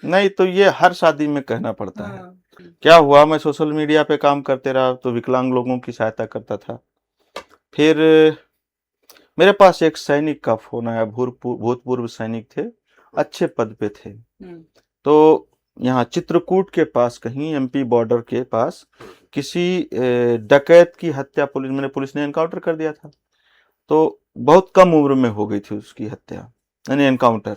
नहीं, तो ये हर शादी में कहना पड़ता है। क्या हुआ, मैं सोशल मीडिया पे काम करते रहा तो विकलांग लोगों की सहायता करता था। फिर मेरे पास एक सैनिक का फोन आया, भूतपूर्व सैनिक थे, अच्छे पद पे थे। तो यहाँ चित्रकूट के पास कहीं एमपी बॉर्डर के पास किसी डकैत की हत्या पुलिस ने एनकाउंटर कर दिया था। तो बहुत कम उम्र में हो गई थी उसकी हत्या, यानी एनकाउंटर।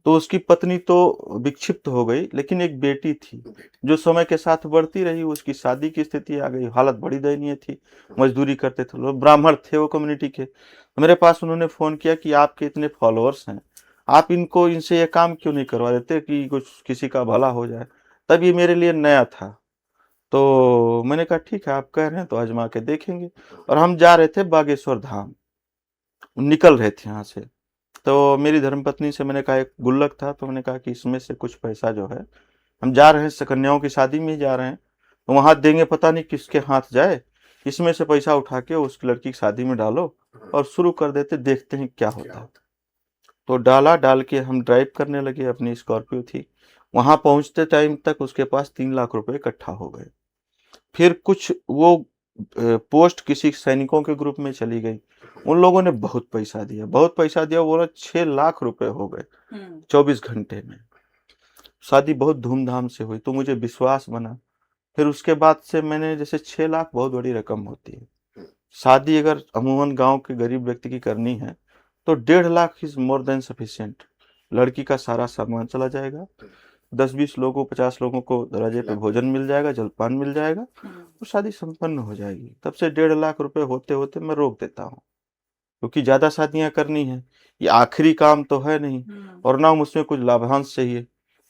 तो उसकी पत्नी तो विक्षिप्त हो गई, लेकिन एक बेटी थी जो समय के साथ बढ़ती रही। उसकी शादी की स्थिति आ गई, हालत बड़ी दयनीय थी, मजदूरी करते थे लोग, ब्राह्मण थे वो कम्युनिटी के। तो मेरे पास उन्होंने फोन किया कि आपके इतने फॉलोअर्स हैं, आप इनसे ये काम क्यों नहीं करवा देते कि कुछ किसी का भला हो जाए। तब ये मेरे लिए नया था, तो मैंने कहा ठीक है, आप कह रहे हैं तो आजमा के देखेंगे। और हम जा रहे थे बागेश्वर धाम, निकल रहे थे यहाँ से। तो मेरी धर्मपत्नी से मैंने कहा, एक गुल्लक था, तो मैंने कहा कि इसमें से कुछ पैसा जो है, हम जा रहे हैं कन्याओं की शादी में जा रहे हैं, तो वहां देंगे, पता नहीं किसके हाथ जाए, इसमें से पैसा उठा के उस लड़की की शादी में डालो और शुरू कर देते, देखते हैं क्या होता है। तो डाल के हम ड्राइव करने लगे, अपनी स्कॉर्पियो थी। वहां पहुंचते टाइम तक उसके पास 3 लाख रुपए इकट्ठा हो गए। फिर कुछ वो पोस्ट किसी सैनिकों के ग्रुप में चली गई, उन लोगों ने बहुत पैसा दिया, बोला 6 लाख रुपए हो गए 24 घंटे में। शादी बहुत धूमधाम से हुई, तो मुझे विश्वास बना। फिर उसके बाद से मैंने, जैसे 6 लाख बहुत बड़ी रकम होती है, शादी अगर अमूमन गांव के गरीब व्यक्ति की करनी है तो 1.5 lakh is more than sufficient. लड़की का सारा सामान चला जाएगा, 10-20 लोगों 50 लोगों को दरवाजे पे भोजन मिल जाएगा, जलपान मिल जाएगा और शादी संपन्न हो जाएगी। तब से 1.5 लाख रुपए होते होते मैं रोक देता हूँ, क्योंकि ज्यादा शादियां करनी है, ये आखिरी काम तो है नहीं और ना मुझमें कुछ लाभांश चाहिए।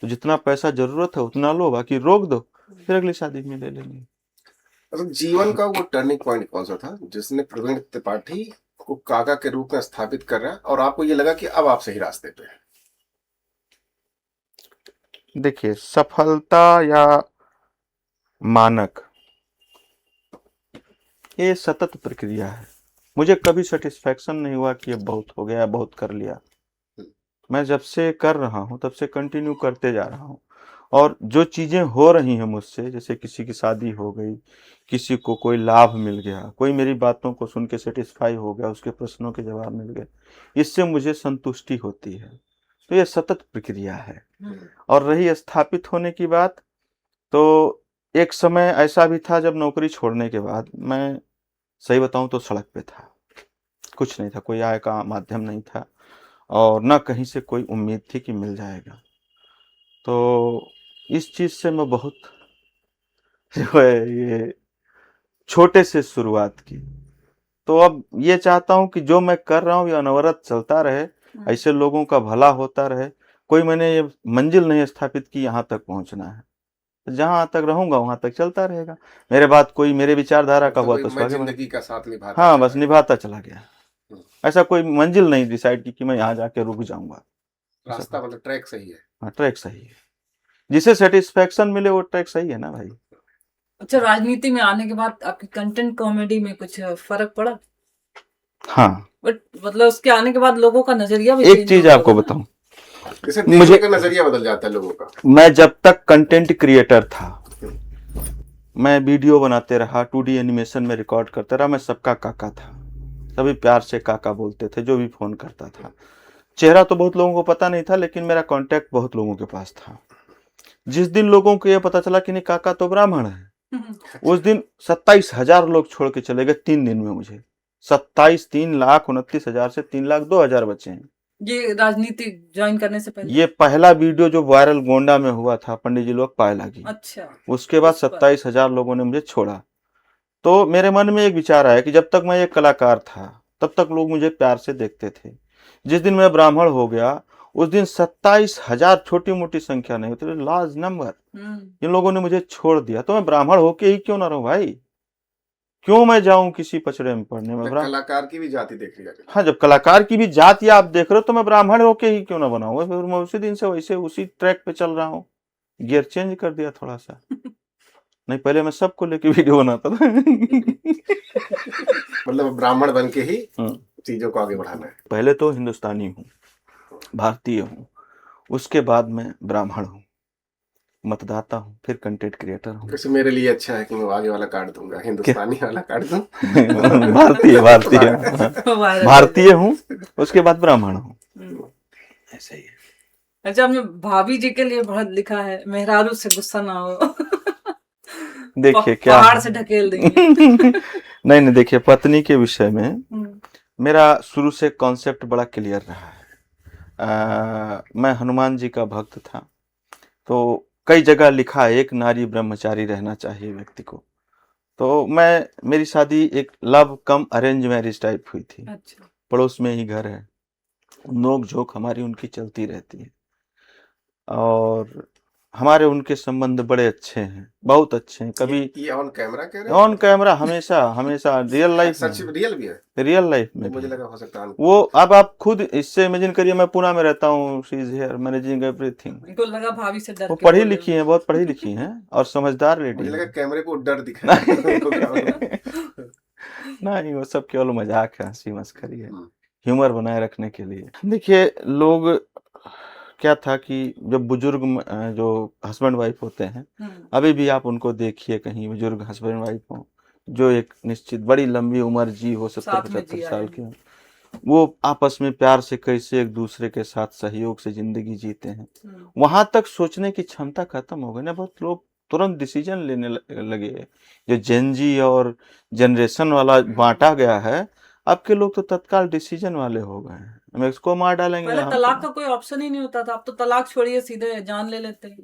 तो जितना पैसा जरूरत है उतना लो, बाकी रोक दो, फिर अगली शादी में ले लेंगे। मतलब जीवन का वो टर्निंग पॉइंट कौन सा था जिसने प्रवीण त्रिपाठी को काका के रूप में स्थापित कर रहा है और आपको ये लगा कि अब आप सही रास्ते पे हैं? देखिए, सफलता या मानक ये सतत प्रक्रिया है। मुझे कभी सेटिस्फैक्शन नहीं हुआ कि ये बहुत हो गया, बहुत कर लिया। मैं जब से कर रहा हूँ तब से कंटिन्यू करते जा रहा हूँ, और जो चीजें हो रही हैं मुझसे, जैसे किसी की शादी हो गई, किसी को कोई लाभ मिल गया, कोई मेरी बातों को सुन के सेटिस्फाई हो गया, उसके प्रश्नों के जवाब मिल गए, इससे मुझे संतुष्टि होती है। तो ये सतत प्रक्रिया है। और रही स्थापित होने की बात, तो एक समय ऐसा भी था जब नौकरी छोड़ने के बाद मैं सही बताऊं तो सड़क पे था, कुछ नहीं था, कोई आय का माध्यम नहीं था और न कहीं से कोई उम्मीद थी कि मिल जाएगा। तो इस चीज से मैं बहुत जो है ये छोटे से शुरुआत की। तो अब ये चाहता हूं कि जो मैं कर रहा हूं ये अनवरत चलता रहे, ऐसे लोगों का भला होता रहे। कोई मैंने ये मंजिल नहीं स्थापित की यहाँ तक पहुंचना है, जहां तक रहूंगा वहां तक चलता रहेगा। मेरे बाद कोई मेरे विचारधारा का हुआ तो उसको मैं आगे बढ़ा। जिंदगी का साथ निभाता हाँ, चला बस गया। निभाता चला गया। ऐसा कोई मंजिल नहीं डिसाइड की कि मैं यहाँ जाके रुक जाऊंगा। रास्ता मतलब ट्रैक सही है। हाँ, ट्रैक सही है, जिसे सेटिस्फेक्शन मिले वो ट्रैक सही है ना भाई। अच्छा, राजनीति में आने के बाद आपकी कंटेंट कॉमेडी में कुछ फर्क पड़ा? हाँ, बट मतलब उसके आने के बाद लोगों का नजरिया भी एक change चीज होगा आपको ना? बताऊं, जैसे देखने मुझे का नजरिया बदल जाता है लोगों का। मैं जब तक कंटेंट क्रिएटर था, मैं वीडियो बनाते रहा, 2D एनिमेशन में रिकॉर्ड करता रहा, मैं सबका काका था, सभी प्यार से काका बोलते थे जो भी फोन करता था। चेहरा तो बहुत लोगों को पता नहीं था, लेकिन मेरा कांटेक्ट बहुत लोगों के पास था। जिस दिन लोगों को यह पता चला कि नहीं काका तो ब्राह्मण है, उस दिन 27,000 लोग छोड़ के चले गए 3 दिन में। मुझे 3,29,29,000 से 3,02,000 बचे हैं। ये राजनीति ज्वाइन करने से पहले? ये पहला वीडियो जो वायरल गोंडा में हुआ था, पंडित जी लोग पाए लगी, अच्छा, उसके बाद उस पर। 27,000 लोगों ने मुझे छोड़ा। तो मेरे मन में एक विचार आया कि जब तक मैं एक कलाकार था तब तक लोग मुझे प्यार से देखते थे। जिस दिन मैं ब्राह्मण हो गया उस दिन 27,000 छोटी मोटी संख्या नहीं होती, लार्ज नंबर इन लोगों ने मुझे छोड़ दिया। तो मैं ब्राह्मण होके ही क्यों ना रहूं भाई, क्यों मैं जाऊं किसी पछड़े में पढ़ने में। कलाकार की भी जाति देख लिया। हाँ, जब कलाकार की भी जाति आप देख रहे हो तो मैं ब्राह्मण होके ही क्यों ना बनाऊं। फिर मैं उसी दिन से वैसे उसी ट्रैक पे चल रहा हूँ, गियर चेंज कर दिया थोड़ा सा। नहीं, पहले मैं सबको लेके वीडियो बनाता था। मतलब ब्राह्मण बन के ही चीजों को आगे बढ़ाना है। पहले तो हिंदुस्तानी हूँ, भारतीय हूँ, उसके बाद मैं ब्राह्मण हूँ, मतदाता हूँ, फिर कंटेंट क्रिएटर हूँ। वैसे मेरे लिए अच्छा है कि मैं आगे वाला काट दूंगा, हिंदुस्तानी वाला काट दूं। भारतीय हूँ, उसके बाद ब्राह्मण हूँ, ऐसे ही है। अच्छा, हमने भाभी जी के लिए बहुत लिखा है, मेहरारू से गुस्सा ना हो। देखिए क्या पहाड़ से ढकेल देंगे। नहीं, देखिए पत्नी के विषय में मेरा शुरू से कॉन्सेप्ट बड़ा क्लियर रहा है। मैं हनुमान जी का भक्त था, तो कई जगह लिखा है एक नारी ब्रह्मचारी रहना चाहिए व्यक्ति को। तो मेरी शादी एक लव कम अरेंज मैरिज टाइप हुई थी। अच्छा। पड़ोस में ही घर है, नोक झोंक हमारी उनकी चलती रहती है और हमारे उनके संबंध बड़े अच्छे हैं, बहुत अच्छे हैं। कभी ये ऑन कैमरा कह रहे हैं? ऑन कैमरा हमेशा रियल लाइफ सच में, रियल भी है, रियल लाइफ में मुझे भी। लगा हो सकता है वो अब आप खुद इससे इमेजिन करिए, मैं पुणे में रहता हूँ, she is here managing everything. उनको लगा भाभी से डर वो के पढ़ी बोल रहे लिखी हैं, बहुत पढ़ी लिखी हैं और समझदार लेडी मुझे लगा हैं। कैमरे को डर दिखा नहीं, वो सब केवल मजाक है, हंसी मस्करी है, ह्यूमर बनाए रखने के लिए। देखिए लोग क्या था कि जब बुजुर्ग जो हस्बैंड वाइफ होते हैं, अभी भी आप उनको देखिए कहीं बुजुर्ग हस्बैंड वाइफ हो जो एक निश्चित बड़ी लंबी उम्र जी हो, 70-75 साल की हो, वो आपस में प्यार से कैसे एक दूसरे के साथ सहयोग से जिंदगी जीते हैं, वहां तक सोचने की क्षमता खत्म हो गई ना। बहुत लोग तुरंत डिसीजन लेने लगे। जो जेनजी और जनरेशन वाला बांटा गया है, अब के लोग तो तत्काल डिसीजन वाले हो गए हैं। हम इसको मार डालेंगे। पहले हम तलाक का कोई ऑप्शन ही नहीं होता था, अब तो तलाक छोड़िए सीधे जान ले लेते हैं।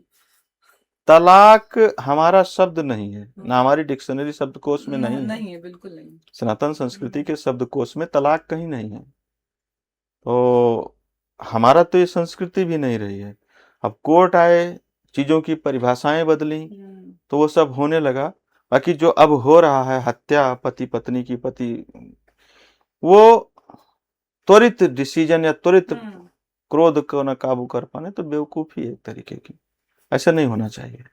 तलाक हमारा शब्द नहीं है, ना हमारी डिक्शनरी शब्दकोश में नहीं है, नहीं है, बिल्कुल नहीं। सनातन संस्कृति के शब्दकोश में तलाक कहीं नहीं है। तो हमारा तो ये संस्कृति भी नहीं रही है। अब कोर्ट आए, चीजों की परिभाषाएं बदली, तो वो सब होने लगा। बाकी जो अब हो रहा है हत्या पति पत्नी की, वो त्वरित डिसीजन या त्वरित क्रोध को न काबू कर पाने, तो बेवकूफी है एक तरीके की। ऐसा नहीं होना चाहिए,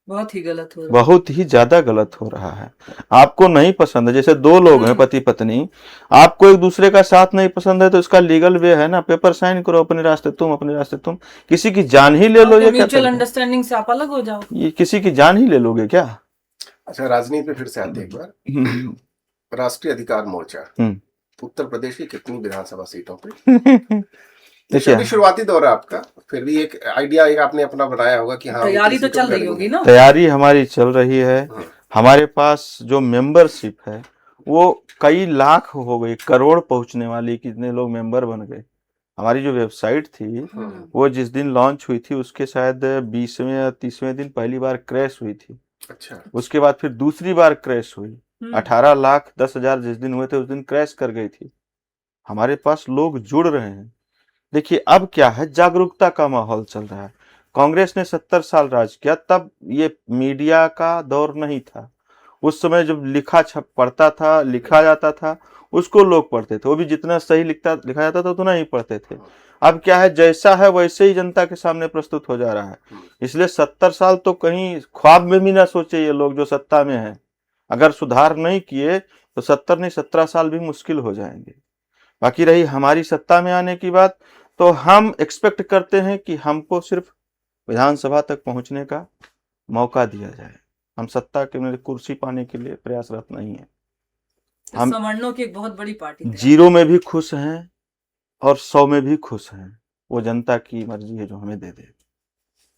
बहुत ही गलत हो रहा है, बहुत ही ज्यादा गलत हो रहा है। आपको नहीं पसंद है, जैसे दो लोग हैं पति पत्नी, आपको एक दूसरे का साथ नहीं पसंद है, तो इसका लीगल वे है ना, पेपर साइन करो, अपने रास्ते तुम, अपने रास्ते तुम। किसी की जान ही ले लो, ये क्या म्यूचुअल अंडरस्टैंडिंग से आप अलग हो जाओ, ये किसी की जान ही ले लोगे क्या? अच्छा, राजनीति पे फिर से आते हैं एक बार। राष्ट्रीय अधिकार मोर्चा उत्तर प्रदेश की कितनी विधानसभा सीटों पे? देखिए, अभी शुरुआती दौर है आपका, फिर भी एक आइडिया एक आपने अपना बनाया होगा कि हाँ, तैयारी तो चल रही होगी ना? तैयारी हमारी चल रही है। हमारे पास जो मेंबरशिप है वो कई लाख हो गई, करोड़ पहुंचने वाली, कितने लोग मेंबर बन गए। हमारी जो वेबसाइट थी वो जिस दिन लॉन्च हुई थी उसके शायद 20वें या 30वें दिन पहली बार क्रैश हुई थी। अच्छा। उसके बाद फिर दूसरी बार क्रैश हुई, 18,10,000 जिस दिन हुए थे उस दिन क्रैश कर गई थी। हमारे पास लोग जुड़ रहे हैं। देखिए अब क्या है, जागरूकता का माहौल चल रहा है। कांग्रेस ने 70 साल राज किया, तब ये मीडिया का दौर नहीं था। उस समय जब लिखा जाता था उसको लोग पढ़ते थे, वो भी जितना सही लिखा जाता था उतना ही पढ़ते थे। अब क्या है, जैसा है वैसे ही जनता के सामने प्रस्तुत हो जा रहा है। इसलिए 70 साल तो कहीं ख्वाब में भी ना सोचे ये लोग जो सत्ता में है। अगर सुधार नहीं किए तो 70 नहीं 17 साल भी मुश्किल हो जाएंगे। बाकी रही हमारी सत्ता में आने की बात, तो हम एक्सपेक्ट करते हैं कि हमको सिर्फ विधानसभा तक पहुंचने का मौका दिया जाए। हम सत्ता के मेरे कुर्सी पाने के लिए प्रयासरत नहीं है। हम सवर्णों की एक बहुत बड़ी पार्टी, 0 में भी खुश हैं और 100 में भी खुश हैं। वो जनता की मर्जी है जो हमें दे दे।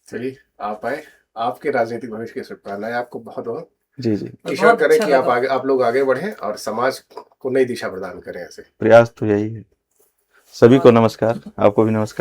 चलिए, आप आए, आपके राजनीतिक भविष्य की शुभकामनाएं आपको बहुत बहुत। जी। ईश्वर करे कि आप लोग आगे बढ़ें और समाज को नई दिशा प्रदान करें। ऐसे प्रयास तो यही है। सभी को नमस्कार, आपको भी नमस्कार।